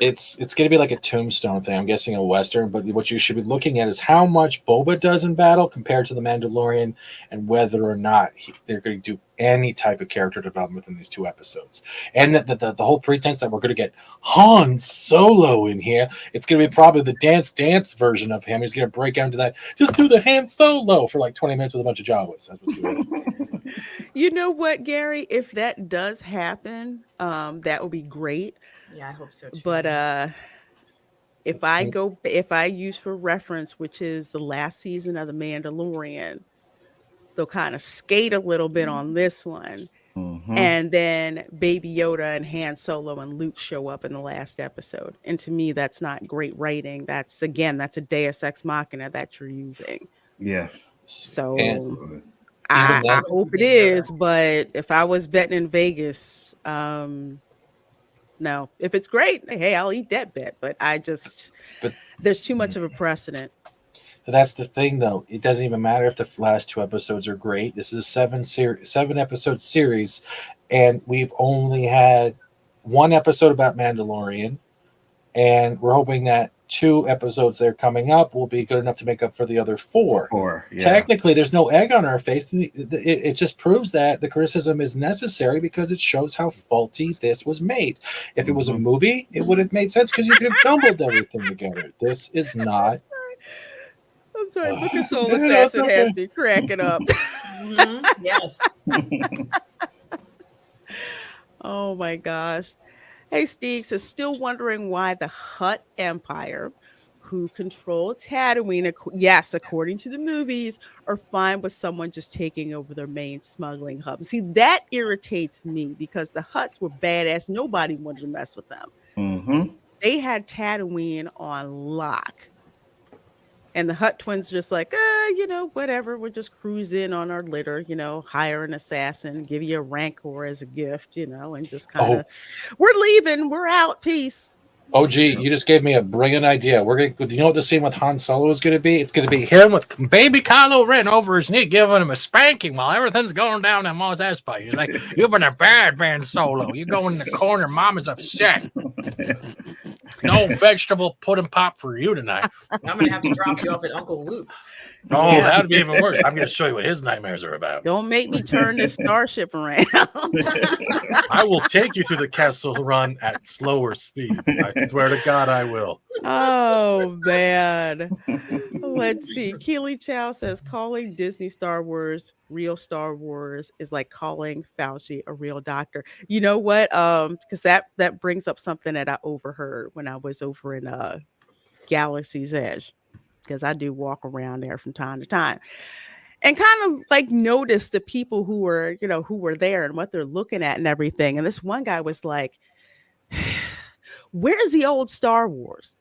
it's going to be like a Tombstone thing. I'm guessing a Western, but what you should be looking at is how much Boba does in battle compared to the Mandalorian, and whether or not they're going to do any type of character development in these two episodes. And the whole pretense that we're going to get Han Solo in here, it's going to be probably the dance version of him. He's going to break out into that. Just do the Han Solo for like 20 minutes with a bunch of Jawas. That's what's going to be. you know what, Gary? If that does happen, that would be great. Yeah, I hope so too. But if I use for reference, which is the last season of The Mandalorian, they'll kind of skate a little bit on this one. Mm-hmm. And then Baby Yoda and Han Solo and Luke show up in the last episode. And to me, that's not great writing. That's a Deus Ex Machina that you're using. Yes. And So Absolutely. even I then, hope it is, but if I was betting in Vegas, no. If it's great, hey, I'll eat that bet. But but there's too much of a precedent. that's the thing, though. It doesn't even matter if the last two episodes are great. This is a seven episode series, and we've only had one episode about Mandalorian, and we're hoping that two episodes that are coming up will be good enough to make up for the other four. Yeah. Technically, there's no egg on our face. It just proves that the criticism is necessary because it shows how faulty this was made. If it was a Mhm. movie, it would have made sense because you could have jumbled everything together. This is not. I'm sorry, Book of Soul Yeah, no, it's Assassin has okay. me cracking up. Yes. Oh my gosh. Hey, Steve is still wondering why the Hutt Empire, who control Tatooine, yes, according to the movies, are fine with someone just taking over their main smuggling hub. See, that irritates me because the Hutts were badass. Nobody wanted to mess with them. Mm-hmm. They had Tatooine on lock. And the Hutt twins just like, whatever. We'll just cruise in on our litter, hire an assassin, give you a rancor as a gift, and just kind Oh, of, we're leaving, we're out, peace. oh, gee, you just gave me a brilliant idea. We're gonna, you know what the scene with Han Solo is going to be? It's going to be him with baby Kylo Ren over his knee, giving him a spanking while everything's going down in Mos Espa. He's like, "You've been a bad man, Solo. You go in the corner, Mama's upset. No vegetable pudding pop for you tonight." I'm going to have to drop you off at Uncle Luke's. Oh, Yeah. that would be even worse. I'm going to show you what his nightmares are about. Don't make me turn this starship around. I will take you through the Castle Run at slower speed. I swear to God, I will. Oh, man. Let's see. Keely Chow says calling Disney Star Wars real Star Wars is like calling Fauci a real doctor. You know what? Because that brings up something that I overheard when I was over in Galaxy's Edge, because I do walk around there from time to time and kind of like notice the people who were there and what they're looking at and everything. And this one guy was like, "Where's the old Star Wars?"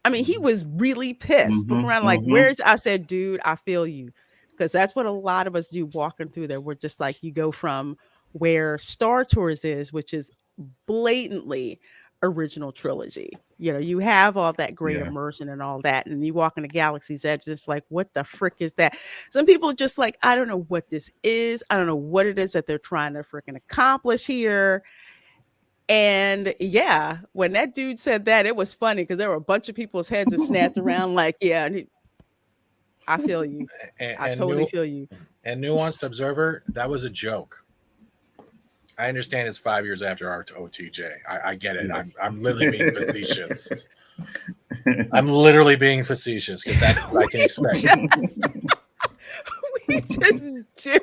I mean, he was really pissed. Looking around like, Mm-hmm. "Where's?" I said, "Dude, I feel you," because that's what a lot of us do walking through there. We're just like, you go from where Star Tours is, which is blatantly original trilogy. You have all that great Yeah. immersion and all that, and you walk into Galaxy's Edge, it's like, what the frick is that? Some people are just like, I don't know what this is. I don't know what it is that they're trying to freaking accomplish here. And yeah, when that dude said that, it was funny because there were a bunch of people's heads that snapped around like, yeah, I feel you. I And totally feel you. and nuanced observer, that was a joke. I understand it's 5 years after our OTJ. I get it. Yes. I'm literally being facetious. I'm literally being facetious because that's what I can expect. We just do.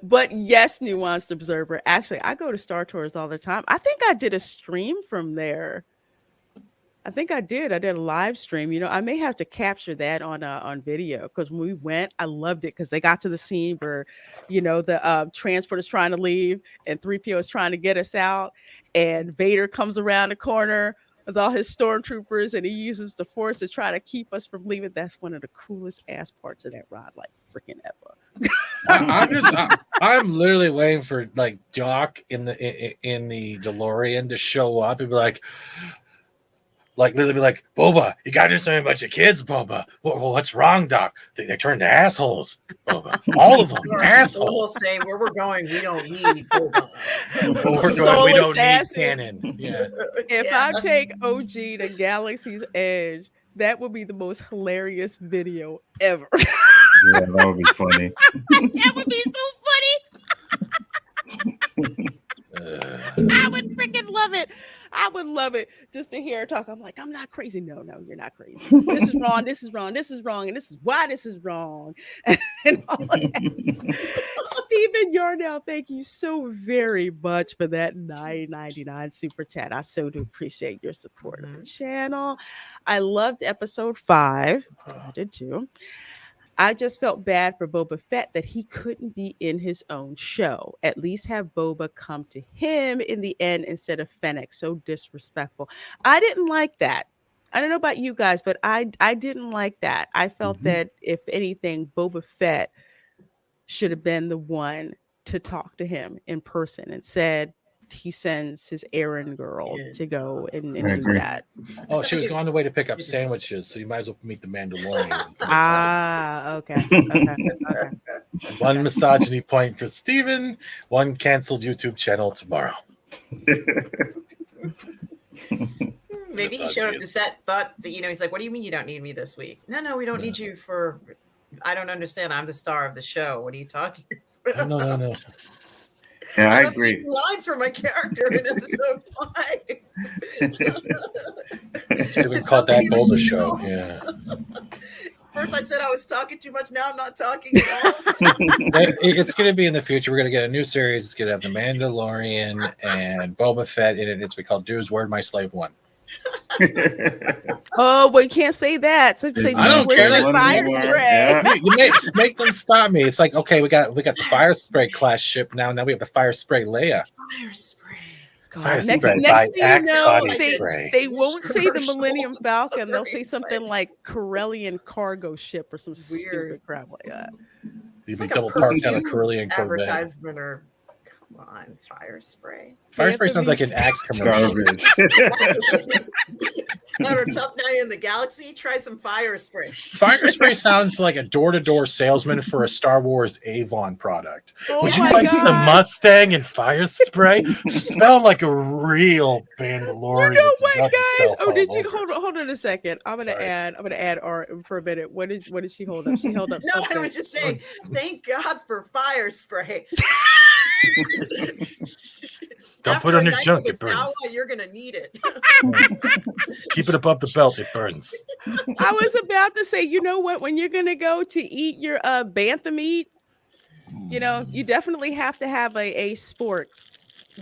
But yes, nuanced observer. Actually, I go to Star Tours all the time. I think I did a stream from there. I think I did. I did a live stream. I may have to capture that on video because when we went, I loved it because they got to the scene where, the transport is trying to leave and 3PO is trying to get us out, and Vader comes around the corner with all his stormtroopers and he uses the Force to try to keep us from leaving. That's one of the coolest ass parts of that ride, like freaking ever. I'm literally waiting for like Doc in the DeLorean to show up and be like literally be like, Boba, you gotta do something about your kids, Boba. What's wrong, Doc? They turned to assholes, Boba. All of them, assholes. We'll say where we're going, we don't need Boba. We don't need canon. Yeah. If I take OG to Galaxy's Edge, that would be the most hilarious video ever. Yeah, that would be funny. That would be so funny. I would freaking love it. I would love it just to hear her talk. I'm like, I'm not crazy. No, you're not crazy. This is wrong. This is wrong. This is wrong. And this is why this is wrong. And all of that. Stephen Yarnell, thank you so very much for that $9.99 super chat. I so do appreciate your support of the channel. I loved episode 5. I did too. I just felt bad for Boba Fett that he couldn't be in his own show. At least have Boba come to him in the end instead of Fennec. So disrespectful. I didn't like that. I don't know about you guys, but I didn't like that. I felt that if anything, Boba Fett should have been the one to talk to him in person and said he sends his errand girl to go and do that. Oh, she was on the way to pick up sandwiches, so you might as well meet the Mandalorian. Okay. One misogyny point for Steven, one canceled YouTube channel tomorrow. Maybe he showed up to set, but he's like, what do you mean you don't need me this week? No, we don't need you for, I don't understand. I'm the star of the show. What are you talking about? No. Yeah, I agree. Lines for my character in episode 5. Should we call that Boba show? Yeah. First, I said I was talking too much. Now I'm not talking at all. It's going to be in the future. We're going to get a new series. It's going to have the Mandalorian and Boba Fett in it. It's called Dude's Word My Slave One. Oh, well, you can't say that. So say I don't care. Like fire spray. Yeah. You make them stop me. It's like, okay, we got the fire spray class ship now. Now we have the fire spray Leia. Fire spray. Next thing you know, they won't say the Millennium Falcon. They'll say something like Corellian cargo ship or some stupid crap like that. You'd be double parked on a Corellian Corvette. Advertisement or come on, fire spray. Fire spray sounds like an Axe commercial. Garbage. After a tough night in the galaxy, try some fire spray. Fire spray sounds like a door-to-door salesman for a Star Wars Avon product. Oh Would you my like God. some Mustang and fire spray? Smell like a real Mandalorian. You know what, It's got the guys? stuff Oh, all did you over. hold on a second? I'm gonna add art for a minute. What did she hold up? She held up No, something. I was just saying, thank God for fire spray. Don't put it on your junk, it burns. You're gonna need it. Keep it above the belt, it burns. I was about to say, you know what? When you're gonna go to eat your bantha meat, you definitely have to have a sport.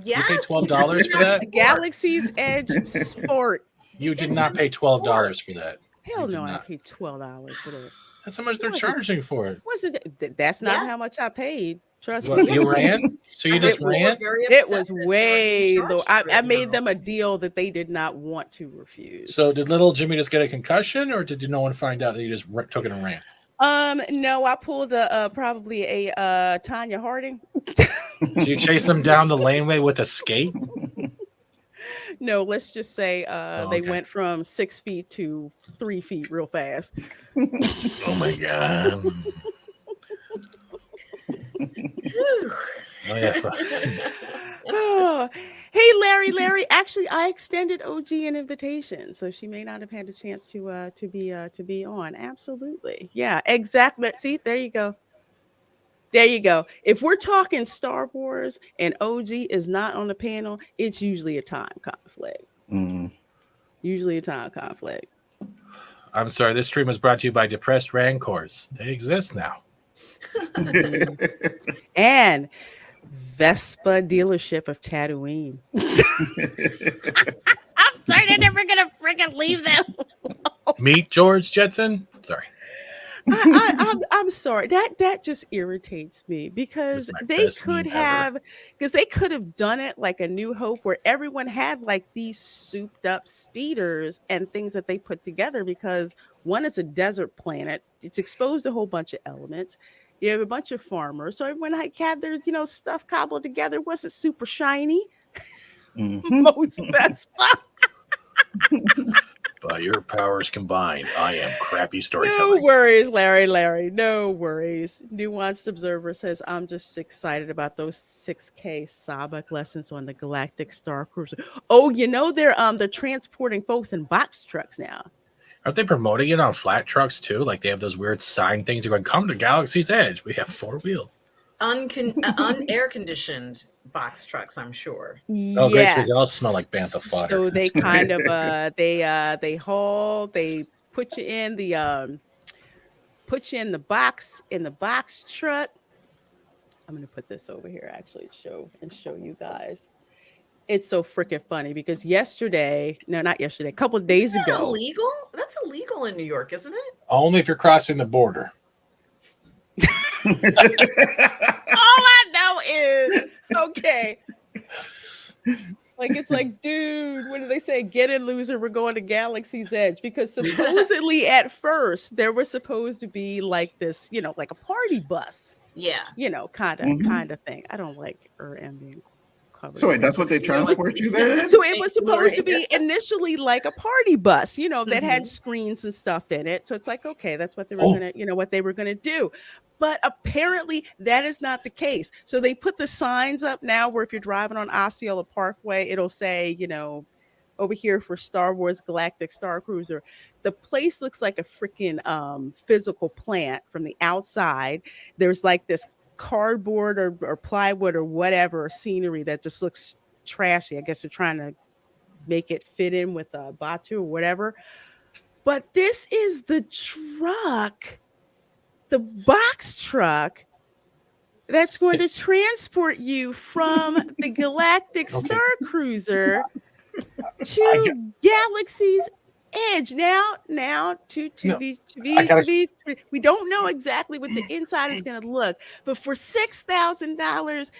Yes. You paid $12 for that? Galaxy's Edge sport. You did not pay $12 for that. Hell You no, did I not. paid $12 for this. That's how much they're charging for it. Wasn't that's not Yes. how much I paid? Trust What, me. you ran? So you just ran? It was way low. I made them a deal that they did not want to refuse. So did little Jimmy just get a concussion, or did no one find out that you just took it and ran? No, I pulled probably a Tanya Harding. So you chased them down the laneway with a skate? No, let's just say Oh, they okay. went from 6 feet to 3 feet real fast. Oh my god. Whew. Oh yeah. Oh, hey, Larry. Actually, I extended OG an invitation, so she may not have had a chance to be on. Absolutely, yeah, exactly. See, there you go. There you go. If we're talking Star Wars and OG is not on the panel, it's usually a time conflict. Mm. Usually a time conflict. I'm sorry. This stream was brought to you by Depressed Rancors. They exist now. Mhm. And Vespa dealership of Tatooine. I'm sorry, they're never gonna freaking leave them. Meet George Jetson. Sorry. I'm sorry. That just irritates me This is because my they best could meme ever. have because they could have done it like a New Hope where everyone had like these souped up speeders and things that they put together because one is a desert planet. It's exposed to a whole bunch of elements. You have a bunch of farmers. So everyone like had their, stuff cobbled together. It wasn't super shiny. Mhm. Most Vespa. By your powers combined, I am crappy No storytelling. worries, Larry. No worries. Nuanced Observer says, I'm just excited about those 6K Sabak lessons on the Galactic Star Cruiser. Oh, they're transporting folks in box trucks now. Aren't they promoting it on flat trucks too? Like they have those weird sign things. They're going, "Come to Galaxy's Edge. We have 4 wheels." Unair conditioned box trucks, I'm sure. Oh, great! So we can all Yes. smell like bantha fodder. So they That's great. kind of they put you in the box truck. I'm gonna put this over here actually show you guys. It's so freaking funny because no, not yesterday, a couple of days Is that ago. illegal? That's illegal in New York, isn't it? Only if you're crossing the border. All I know is okay. Like it's like, dude, what do they say? Get in, loser. We're going to Galaxy's Edge because supposedly at first there was supposed to be like this, like a party bus, Yeah. kind Mhm. of thing. I don't like being covered So in wait, that's what they it was transport you there in? so it Thank was you, supposed to Lorraine. be initially like a party bus, that had Mhm. screens and stuff in it. So it's like, okay, that's what they were Oh, gonna, what they were gonna do. But apparently that is not the case. So they put the signs up now where if you're driving on Osceola Parkway, it'll say, over here for Star Wars Galactic Star Cruiser. The place looks like a freaking physical plant from the outside. There's like this cardboard or plywood or whatever scenery that just looks trashy. I guess they're trying to make it fit in with a Batu or whatever. But this is the truck, the box truck that's going to transport you from the Galactic okay. Star Cruiser I got to Galaxy's Edge. Now to no. be I gotta. we don't know exactly what the inside is going to look, but for $6,000,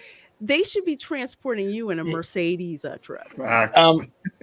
they should be transporting you in a Mercedes truck. Facts.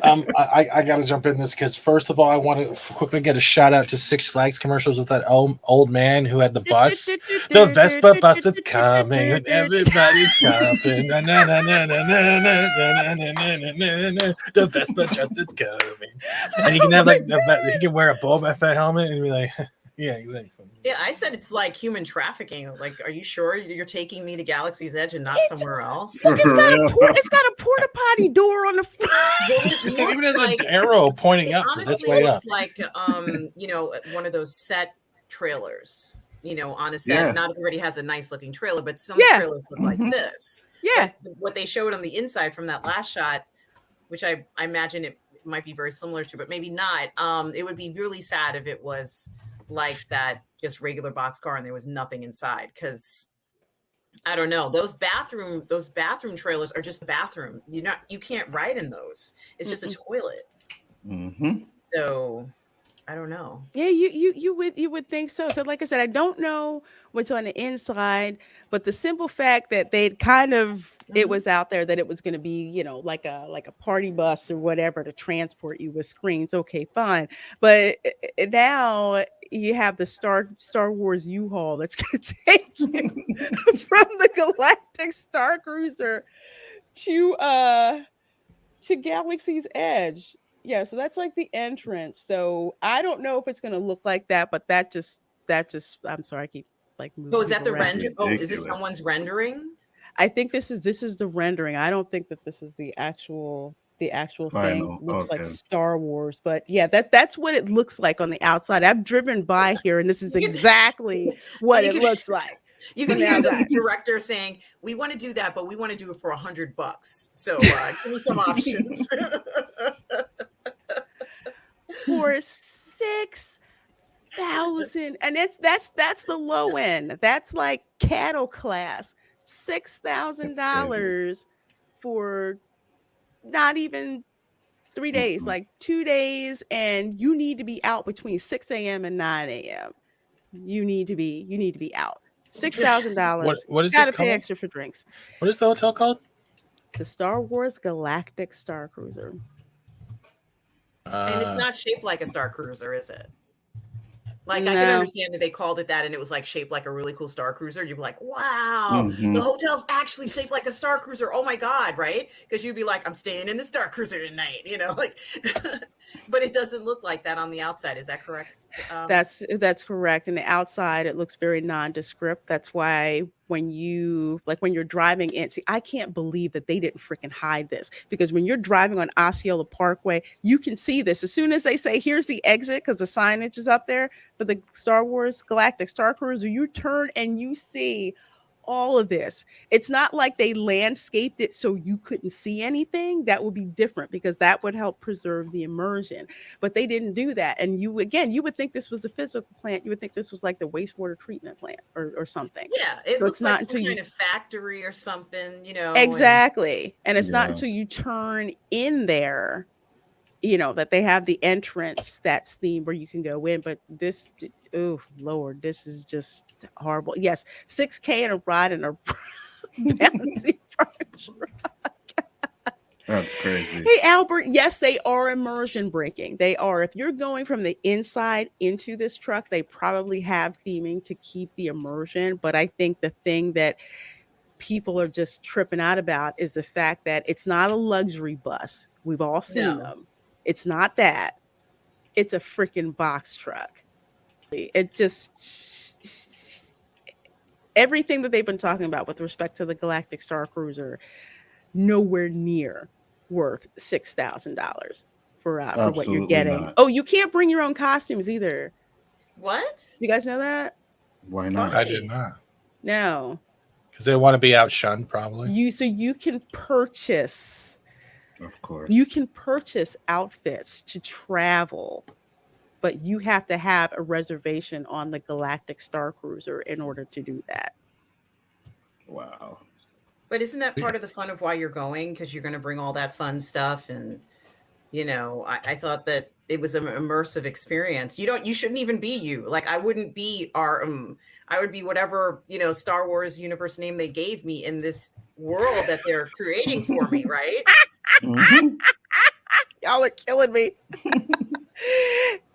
I got to jump in this because first of all, I want to quickly get a shout out to Six Flags commercials with that old man who had the bus. The Vespa bus is coming and everybody's stopping. Na, na, na, na, na, na, na, na, na, na, na, na. The Vespa just is coming, and you can have like he can wear a Boba Fett helmet and be like, yeah, exactly. Yeah, I said it's like human trafficking. Like, are you sure you're taking me to Galaxy's Edge and not It's somewhere else? For real. it's got a porta potty door on the front. Well, it Even looks there's like an arrow pointing it up this honestly way up. looks like one of those set trailers. On a set, Yeah. not everybody has a nice looking trailer, but some Yeah. trailers look like Mhm. this. Yeah. But what they showed on the inside from that last shot, which I imagine it might be very similar to, but maybe not. It would be really sad if it was like that, just regular boxcar, and there was nothing inside. Because I don't know, those bathroom trailers are just the bathroom. You can't ride in those. It's just a toilet. Mhm. So I don't know. Yeah, you would think so. So like I said, I don't know what's on the inside, but the simple fact that they'd kind of it was out there that it was going to be, like a party bus or whatever to transport you with screens. Okay, fine. But now you have the Star Wars U-Haul that's going to take you from the Galactic Star Cruiser to to Galaxy's Edge. Yeah, so that's like the entrance. So I don't know if it's gonna look like that, but that just I'm sorry, I keep like Oh, moving is that people the around. render? Oh, is this Ridiculous. someone's rendering? I think this is the rendering. I don't think that this is the actual thing. Final. Looks like Okay. Star Wars, but yeah, that's what it looks like on the outside. I've driven by here, and this is You can, exactly what you it can, looks like you can from the hear the outside. director saying, "We want to do that, but we want to do it for $100. So give me some options." For 6,000, and that's the low end. That's like cattle class. six thousand That's crazy. dollars for not even 3 days, Mm-mm. like 2 days, and you need to be out between 6 a.m. and 9 a.m. You need to be out. $6,000. What is Got this to pay called? extra for drinks. What is the hotel called? The Star Wars Galactic Star Cruiser. And it's Uh, not shaped like a Star Cruiser, is it? Like I can No, understand that they called it that and it was like shaped like a really cool Star Cruiser. You'd be like, wow, Hmm. the hotel's actually shaped like a Star Cruiser. Oh my God, right? Because you'd be like, I'm staying in the Star Cruiser tonight, like but it doesn't look like that on the outside. Is that correct? that's correct. And the outside, it looks very nondescript. That's why when you're driving in, see, I can't believe that they didn't freaking hide this, because when you're driving on Osceola Parkway, you can see this as soon as they say, "Here's the exit," because the signage is up there for the Star Wars Galactic Star Cruiser. You turn and you see all of this. It's not like they landscaped it so you couldn't see anything. That would be different, because that would help preserve the immersion. But they didn't do that. And you would think this was a physical plant. You would think this was like the wastewater treatment plant or something. Yeah, it So it's looks like not some until you kind of factory or something, and exactly. And it's not Yeah. until you turn in there, that they have the entrance that's themed where you can go in. But oh Lord, this is just horrible. Yes, 6K in a ride in a bouncy furniture. That's crazy. Hey Albert, yes, they are immersion breaking. They are. If you're going from the inside into this truck, they probably have theming to keep the immersion. But I think the thing that people are just tripping out about is the fact that it's not a luxury bus. We've all seen no. them. It's not that. It's a freaking box truck. It just everything that they've been talking about with respect to the Galactic Star Cruiser, nowhere near worth $6,000 for what you're Absolutely getting. not. Oh, you can't bring your own costumes either. What? You guys know that? Why not? I did Why? not. No. Because they want to be outshunned, probably. You can purchase Of course. outfits to travel, but you have to have a reservation on the Galactic Star Cruiser in order to do that. Wow. But isn't that part of the fun of why you're going? Because you're going to bring all that fun stuff, and I thought that it was an immersive experience. You shouldn't even be you. Like I wouldn't be I would be whatever Star Wars universe name they gave me in this world that they're creating for me, right? Mhm. Y'all are killing me.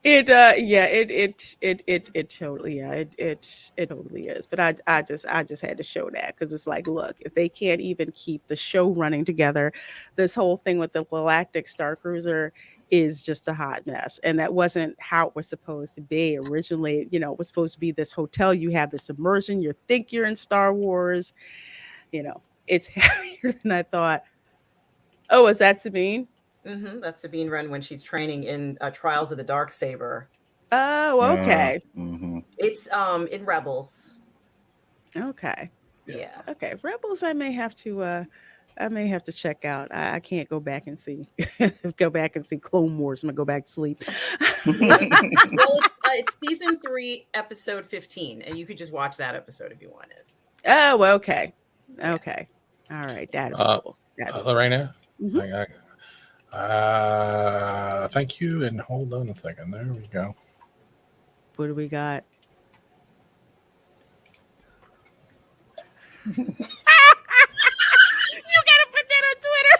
It totally, yeah, it totally is. But I just had to show that, because it's like, look, if they can't even keep the show running together, this whole thing with the Galactic Star Cruiser is just a hot mess. And that wasn't how it was supposed to be originally. It was supposed to be this hotel. You have this immersion. You think you're in Star Wars. It's heavier than I thought. Oh, is that Sabine? That's Sabine Wren when she's training in Trials of the Dark Saber. Oh, okay. Mhm. It's in Rebels. Okay. Yeah. Okay. Rebels, I may have to check out. I can't go back and see go back and see Clone Wars. I'm gonna go back to sleep. Well, it's season 3, episode 15, and you could just watch that episode if you wanted. Oh, okay. Yeah. Okay. All right. That'll be cool. Lorena, Mhm. thank you, and hold on a second. There we go. What do we got? You gotta put that on Twitter.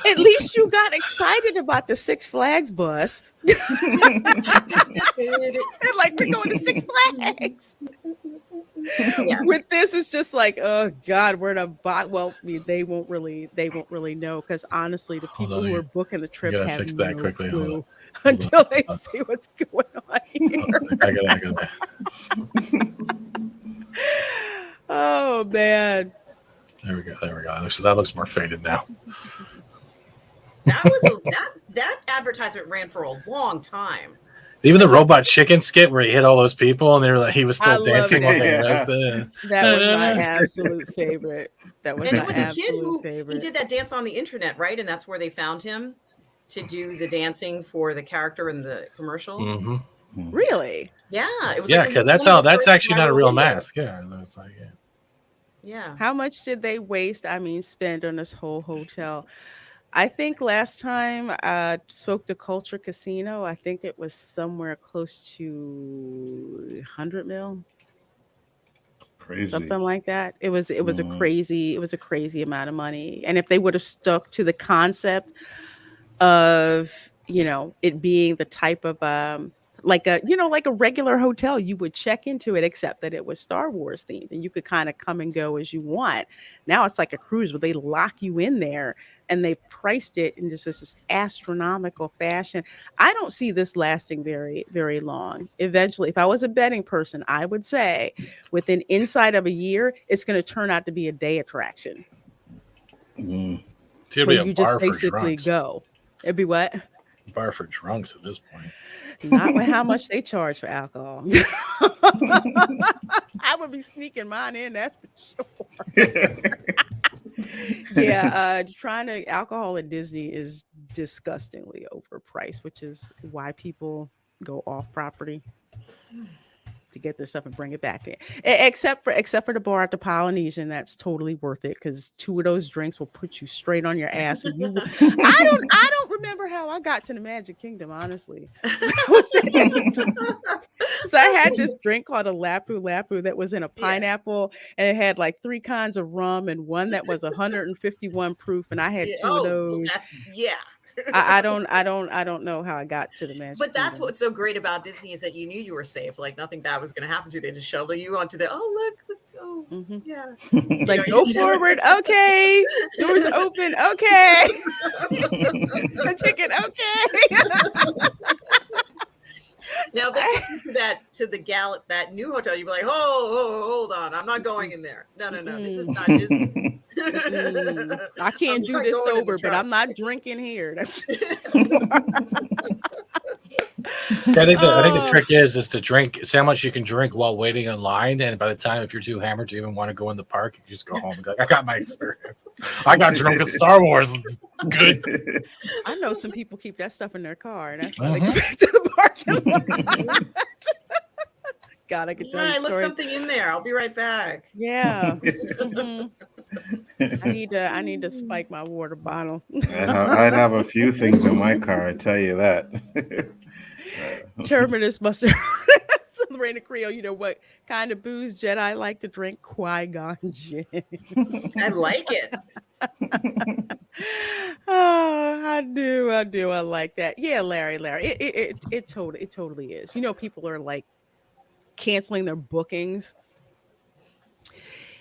At least you got excited about the Six Flags bus. Like, we're going to Six Flags. Yeah. With this, it's just like, oh God, we're in a bot. Well, they won't really know because honestly, the Hold people on, who are booking the I trip gotta have fix that no quickly. Hold on. clue Hold on. until they Hold see what's going on on. here. I gotta. Oh man. There we go. There we go. So that looks more faded now. That was that advertisement ran for a long time. Even the robot chicken skit where he hit all those people and they were like, he was I still love dancing while that. they Yeah. arrested. That was my absolute favorite. That was And my it was a kid absolute who he favorite. did that dance on the internet, right? And that's where they found him to do the dancing for the character in the commercial. Mm-hmm. Really? Yeah, it was Yeah, like because one of the that's first actually not a viral real videos. mask. Yeah, it's like Yeah. How much did they waste? I mean, spend on this whole hotel? I think last time I spoke to Culture Casino, I think it was somewhere close to 100 mil, Crazy. something like that. It was a Mhm. crazy amount of money. And if they would have stuck to the concept of, it being the type of like a regular hotel, you would check into it, except that it was Star Wars themed and you could kind of come and go as you want. Now it's like a cruise where they lock you in there and they've priced it in just this astronomical fashion. I don't see this lasting very, very long. Eventually, if I was a betting person, I would say within inside of a year, it's going to turn out to be a day attraction Mhm. it's gonna where be a you just bar for basically drunks. go. It'd be what? Bar for drunks at this point. Not with how much they charge for alcohol. I would be sneaking mine in, that's for sure. Yeah, trying to alcohol at Disney is disgustingly overpriced, which is why people go off property to get their stuff and bring it back in. Except for the bar at the Polynesian, that's totally worth it because two of those drinks will put you straight on your ass, and you. I don't remember how I got to the Magic Kingdom, honestly. So I had this drink called a Lapu Lapu that was in a Yeah. pineapple, and it had like three kinds of rum and one that was 151 proof, and I had Yeah. two of Oh, well, those. that's yeah. I don't know how I got to the Magic But that's Kingdom. what's so great about Disney is that you knew you were safe. Like nothing bad was going to happen to you. They just shuttle you onto the. Oh look. Oh Hmm. yeah. It's You like, know. go forward, okay. Doors open, okay. A ticket, okay. Now they took you to that new hotel. You'd be like, oh, hold on, I'm not going in there. No, this is not Disney. I I'm can't do not this going in the sober, but truck. I'm not drinking here. That's I think the oh, trick is to drink. See how much you can drink while waiting in line, and by the time if you're too hammered to even want to go in the park, you just go home and be like, I got my experience. I got drunk at Star Wars. Good. I know some people keep that stuff in their car, and that's why they Mhm. go back to the parking lot. God, I could tell you I left stories. something in there. I'll be right back. Yeah. Hmm. I need to spike my water bottle. I'd have a few things in my car, I tell you that. Terminus must have Reina Creole, you know what kind of booze Jedi like to drink? Qui-Gon gin. I like it. Oh, I do. I like that. Yeah, Larry. It totally is. People are like canceling their bookings.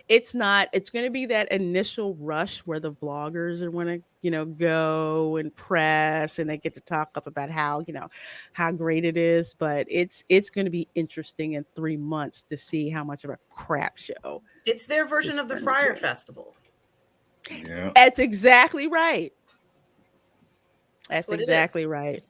It's going to be that initial rush where the vloggers are going to, go and press and they get to talk up about how great it is, but it's going to be interesting in 3 months to see how much of a crap show It's their version it's of the turned Friar into. Festival. Yeah. That's exactly right. That's That's what it is. exactly right.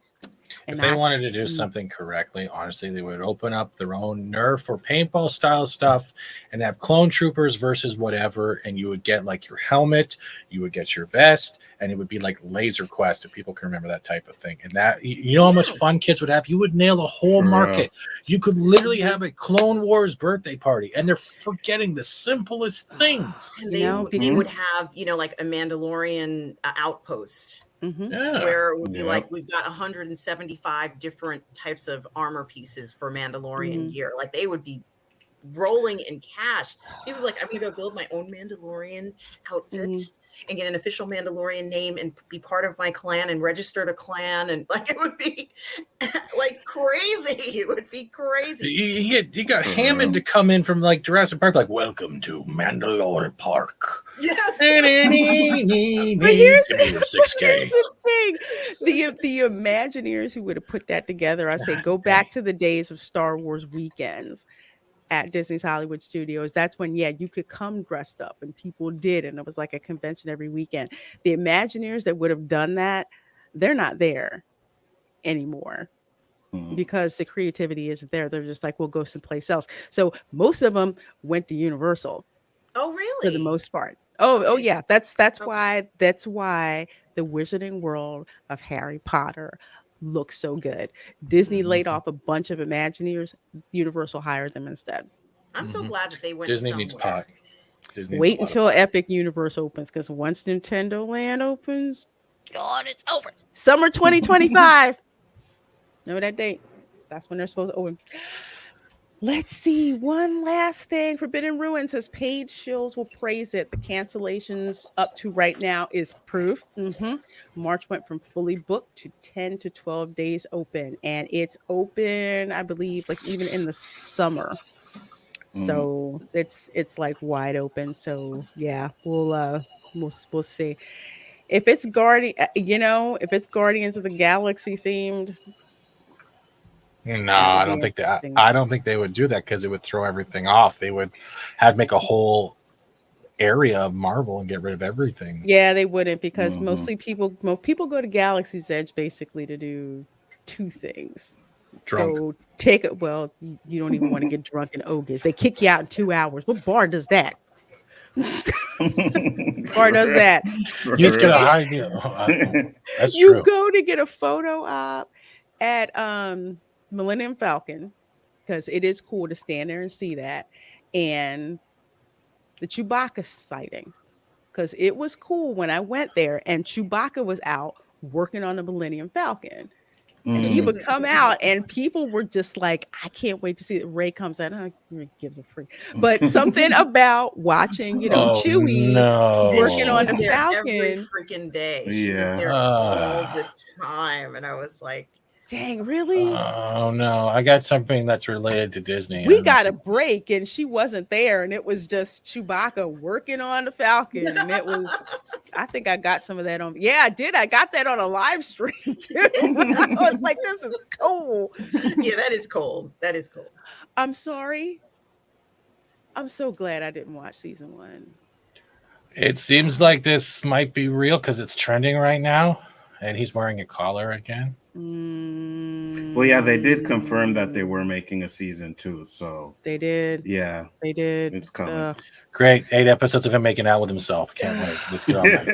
If And they I wanted to do mm, something correctly, honestly, they would open up their own Nerf or paintball style stuff and have clone troopers versus whatever. And you would get like your helmet, you would get your vest, and it would be like Laser Quest if people can remember that type of thing. And that, you know how much Yeah. fun kids would have? You would nail a whole For real. market. You could literally mhm. have a Clone Wars birthday party, and they're forgetting the simplest things. And they would Because have, like a Mandalorian outpost mhm, Yeah. where it would be like Yep. we've got 175 different types of armor pieces for Mandalorian mhm. gear. Like they would be rolling in cash. People were like, I'm gonna go build my own Mandalorian outfit Mhm. and get an official Mandalorian name and be part of my clan and register the clan, and like it would be like crazy. It would be crazy. You got For Hammond to real. come in from like Jurassic Park, like, welcome to Mandalore Park. Yes. Give But here's me your but 6K. here's the thing. The Imagineers who would have put that together, I say go back to the days of Star Wars weekends at Disney's Hollywood Studios. That's when, yeah, you could come dressed up and people did, and it was like a convention every weekend. The Imagineers that would have done that, they're not there anymore Mhm. because the creativity isn't there. They're just like, we'll go someplace else. So most of them went to Universal Oh, for the really? most part. Oh Okay. yeah, that's Okay. why the Wizarding World of Harry Potter looks so good. Disney Mm. laid Mhm. off a bunch of Imagineers. Universal hired them instead. I'm so Mhm. glad that they went Disney needs somewhere. pot. Disney needs a Wait lot of until pot. Epic Universe opens, because once Nintendo Land opens, God, it's over. Summer 2025. Know that date? That's when they're supposed to open. Let's see. One last thing. Forbidden Ruin says paid shills will praise it. The cancellations up to right now is proof. March went from fully booked to 10 to 12 days open. And it's open, I believe, like even in the summer. Mhm. So it's like wide open. So yeah, we'll see. If it's if it's Guardians of the Galaxy themed, No, that would I be don't think that. interesting. I don't think they would do that because it would throw everything off. They would have make a whole area of Marvel and get rid of everything. Yeah, they wouldn't, because Mhm. mostly people go to Galaxy's Edge basically to do two things. Drunk. Go take it. Well, you don't even want to get drunk in Ogres. They kick you out in 2 hours. What bar does that? Bar For does real. that? For You just get a real. high deal. That's You true. go to get a photo op at Millennium Falcon, because it is cool to stand there and see that, and the Chewbacca sightings, because it was cool when I went there and Chewbacca was out working on the Millennium Falcon. And he would Mm. come out, and people were just like, I can't wait to see it. Ray comes out, he gives a free. But something about watching, Oh Chewie And working she on no. was the there every Falcon. freaking day. She was Yeah. there all Uh, the time. And I was like, Dang, really? oh no. I got something that's related to Disney. I We don't know if got a you. break and she wasn't there, and it was just Chewbacca working on the Falcon, and it was, I think I got some of that on. Yeah, I did. I got that on a live stream too. I was like, this is cool. yeah, that is cold. That is cold. I'm sorry. I'm so glad I didn't watch season 1. It seems like this might be real because it's trending right now, and he's wearing a collar again. Well, yeah, they did confirm that they were Mm, making a season 2, so they did. yeah, They did. it's coming. Ugh. Great, 8 episodes of him making out with himself. Can't wait. Let's get on that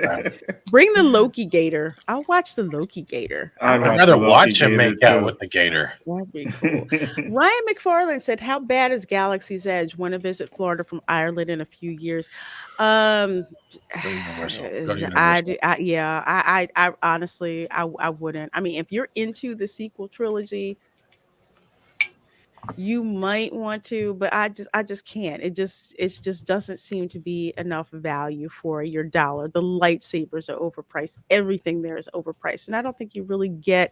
crap. Bring the Loki Gator. I'll watch the Loki Gator. I'd I'd watch rather the Loki watch him Gator make out too. with the gator. That'd be cool. Ryan McFarlane said, "How bad is Galaxy's Edge? Want to visit Florida from Ireland in a few years." Um, Go to Universal. Go to Universal. yeah, I honestly, I wouldn't. I mean, if you're into the sequel trilogy, you might want to, but I just can't. It just doesn't seem to be enough value for your dollar. The lightsabers are overpriced. Everything there is overpriced, and I don't think you really get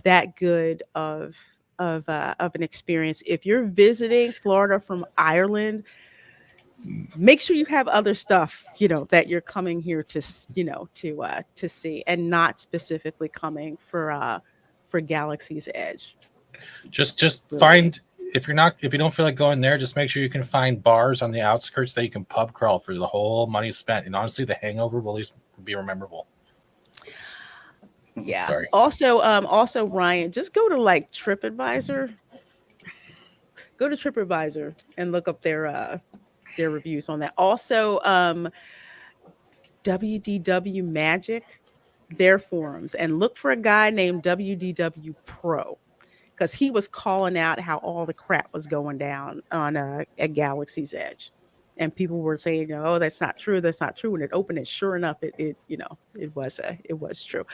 that good of an experience. If you're visiting Florida from Ireland, make sure you have other stuff, that you're coming here to to see, and not specifically coming for Galaxy's Edge. Just Really. find if you don't feel like going there, just make sure you can find bars on the outskirts that you can pub crawl for the whole money spent. And honestly, the hangover will at least be memorable. Yeah. Sorry. Also Ryan, just go to like TripAdvisor. Go to TripAdvisor and look up their reviews on that. Also, WDW Magic, their forums, and look for a guy named WDW Pro, because he was calling out how all the crap was going down on at Galaxy's Edge, and people were saying, "Oh, that's not true. That's not true." When it opened, it sure enough, it was true.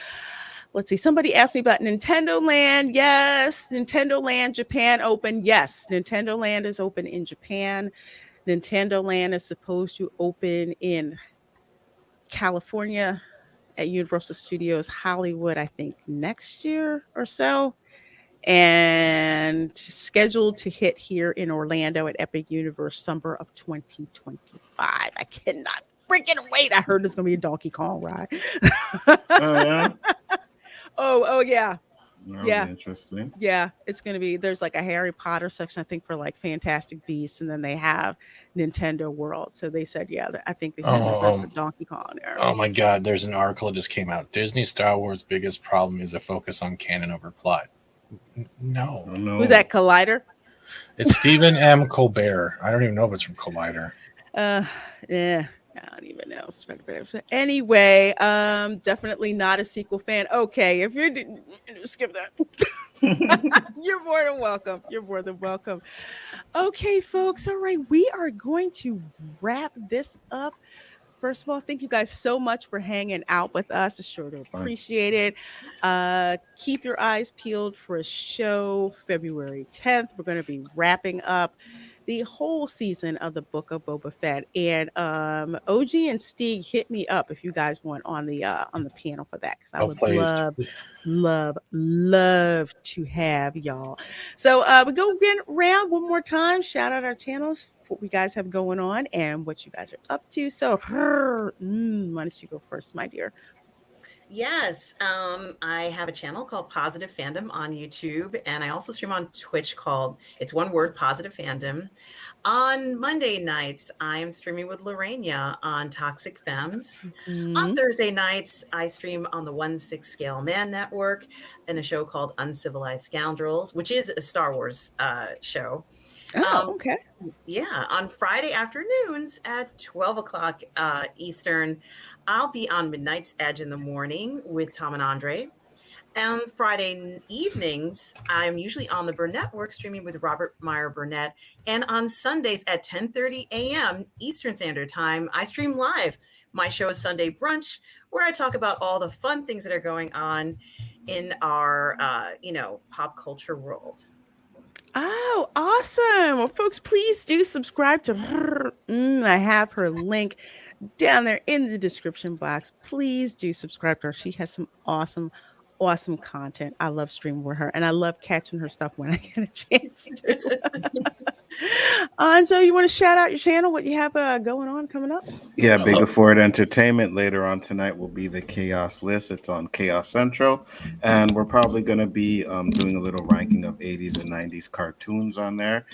let's see. Somebody asked me about Nintendo Land. Yes, Nintendo Land Japan open. Yes, Nintendo Land is open in Japan. Nintendo Land is supposed to open in California at Universal Studios Hollywood, I think next year or so, and scheduled to hit here in Orlando at Epic Universe summer of 2025. I cannot freaking wait. I heard there's going to be a Donkey Kong ride. Oh yeah, Oh yeah. that'll Yeah. be interesting. Yeah, it's gonna be there's like a Harry Potter section, I think, for like Fantastic Beasts, and then they have Nintendo World. So they said, yeah, I think they said they're gonna put Donkey Kong there. Oh my God, there's an article that just came out. Disney Star Wars' biggest problem is a focus on canon over plot. No. Oh, no. Who's that, Collider? It's Stephen M. Colbert. I don't even know if it's from Collider. Yeah, I don't even know. Anyway, definitely not a sequel fan. Okay, if you're skip that. You're more than welcome. You're more than welcome. Okay, folks. All right, we are going to wrap this up. First of all, thank you guys so much for hanging out with us. I sure to appreciate it. Keep your eyes peeled for a show February 10th. We're going to be wrapping up the whole season of the Book of Boba Fett. And OG and Steeg hit me up if you guys want on the panel for that, because I would love to have y'all. So we go again around one more time. Shout out our channels, what we guys have going on and what you guys are up to. So why don't you go first, my dear? Yes, I have a channel called Positive Fandom on YouTube, and I also stream on Twitch called, it's one word, Positive Fandom. On Monday nights, I am streaming with Reina on Toxic Femmes. On Thursday nights, I stream on the 1/6 Scale Man Network in a show called Uncivilized Scoundrels, which is a Star Wars show. Oh, okay. Yeah, on Friday afternoons at 12 o'clock Eastern, I'll be on Midnight's Edge in the morning with Tom and Andre. And Friday evenings, I'm usually on the Burnett Network streaming with Robert Meyer Burnett. And on Sundays at 10:30 a.m. Eastern Standard Time, I stream live. My show is Sunday Brunch, where I talk about all the fun things that are going on in our, pop culture world. Oh, awesome. Well, folks, please do subscribe to her. I have her link down there in the description box. Please do subscribe to her. She has some awesome content. I love streaming with her, and I love catching her stuff when I get a chance to. And so you want to shout out your channel, what you have going on coming up? Yeah, Big Afford Entertainment later on tonight will be the Chaos List. It's on Chaos Central, and we're probably going to be doing a little ranking of 80s and 90s cartoons on there.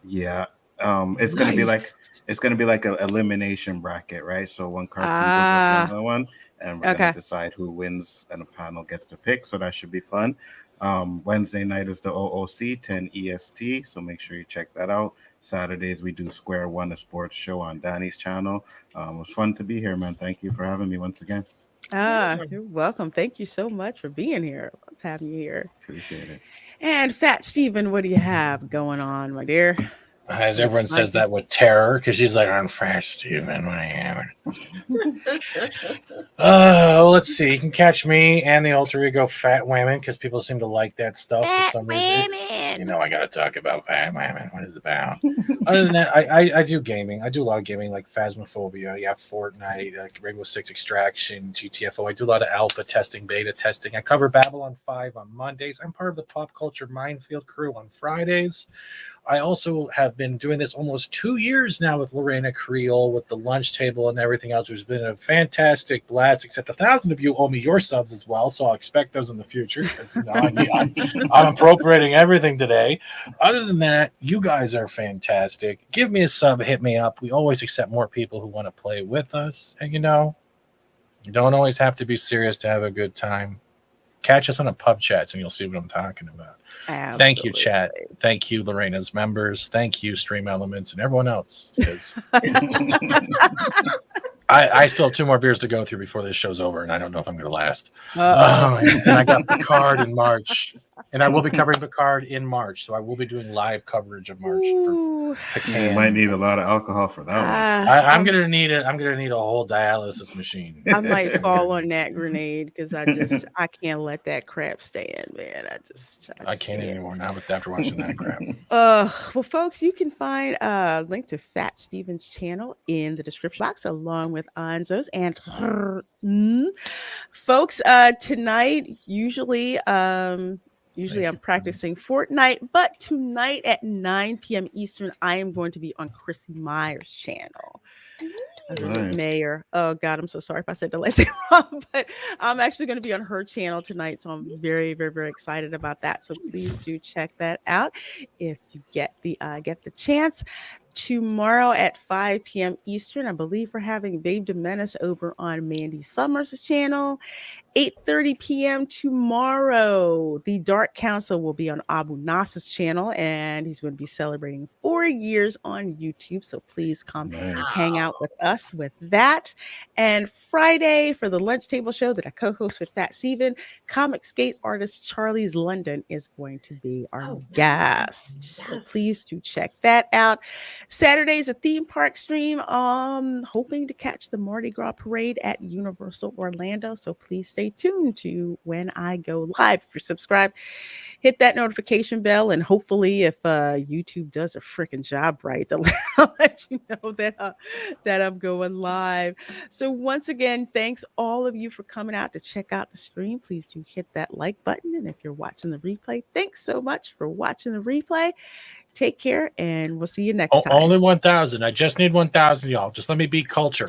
Yeah. It's gonna be like an elimination bracket, right? So one cartoon goes up another one, and we're gonna decide who wins, and a panel gets to pick. So that should be fun. Wednesday night is the OOC 10 EST, so make sure you check that out. Saturdays we do Square One, a sports show on Danny's channel. It was fun to be here, man. Thank you for having me once again. You're welcome. Thank you so much for being here. Love having you here. Appreciate it. And Fat Steven, what do you have going on, my dear? As everyone says that with terror, because she's like, I'm Fat Steven. What am I? Let's see. You can catch me and the alter ego Fat Women, because people seem to like that stuff for some reason. You know, I got to talk about Fat Women. What is it about? Other than that, I do gaming. I do a lot of gaming, like Phasmophobia, Fortnite, like Rainbow Six Extraction, GTFO. I do a lot of alpha testing, beta testing. I cover Babylon 5 on Mondays. I'm part of the Pop Culture Minefield crew on Fridays. I also have been doing this almost 2 years now with Reina Creole, with the lunch table and everything else, which has been a fantastic blast, except 1,000 of you owe me your subs as well, so I'll expect those in the future, because I'm appropriating everything today. Other than that, you guys are fantastic. Give me a sub, hit me up. We always accept more people who want to play with us, and you don't always have to be serious to have a good time. Catch us on a pub chats and you'll see what I'm talking about. Absolutely. Thank you, chat. Thank you, Lorena's members. Thank you, Stream Elements, and everyone else. Because I still have 2 more beers to go through before this show's over, and I don't know if I'm going to last. And I got the card in March. And I will be covering Picard in March, so I will be doing live coverage of March for Ooh. Pecan. You might need a lot of alcohol for that one. I'm gonna need a whole dialysis machine. I might fall on that grenade because I can't let that crap stand, man. I can't anymore now after watching that crap. Well, folks, you can find a link to Fat Steven's channel in the description box, along with Anzo's and folks. Tonight, usually I'm practicing Fortnite, but tonight at 9 p.m. Eastern, I am going to be on Chrissy Meyer's channel. Nice. Mayor. Oh God, I'm so sorry if I said the last name wrong, but I'm actually going to be on her channel tonight, so I'm very, very, very excited about that. So please do check that out if you get the chance. Tomorrow at 5 p.m. Eastern, I believe we're having Babe DeMenace over on Mandy Summers' channel. 8:30 p.m. tomorrow, the Dark Council will be on Abu Nas's channel, and he's going to be celebrating 4 years on YouTube. So please come hang out with us with that. And Friday, for the lunch table show that I co-host with Fat Steven, comic skate artist Charlie's London is going to be our guest. So please do check that out. Saturday's a theme park stream. Hoping to catch the Mardi Gras parade at Universal Orlando. So please stay tuned to when I go live. If you're subscribed, hit that notification bell, and hopefully, if YouTube does a freaking job right, they'll let you know that I'm going live. So once again, thanks all of you for coming out to check out the stream. Please do hit that like button, and if you're watching the replay, thanks so much for watching the replay. Take care, and we'll see you next time. Only 1,000. I just need 1,000, y'all. Just let me be culture.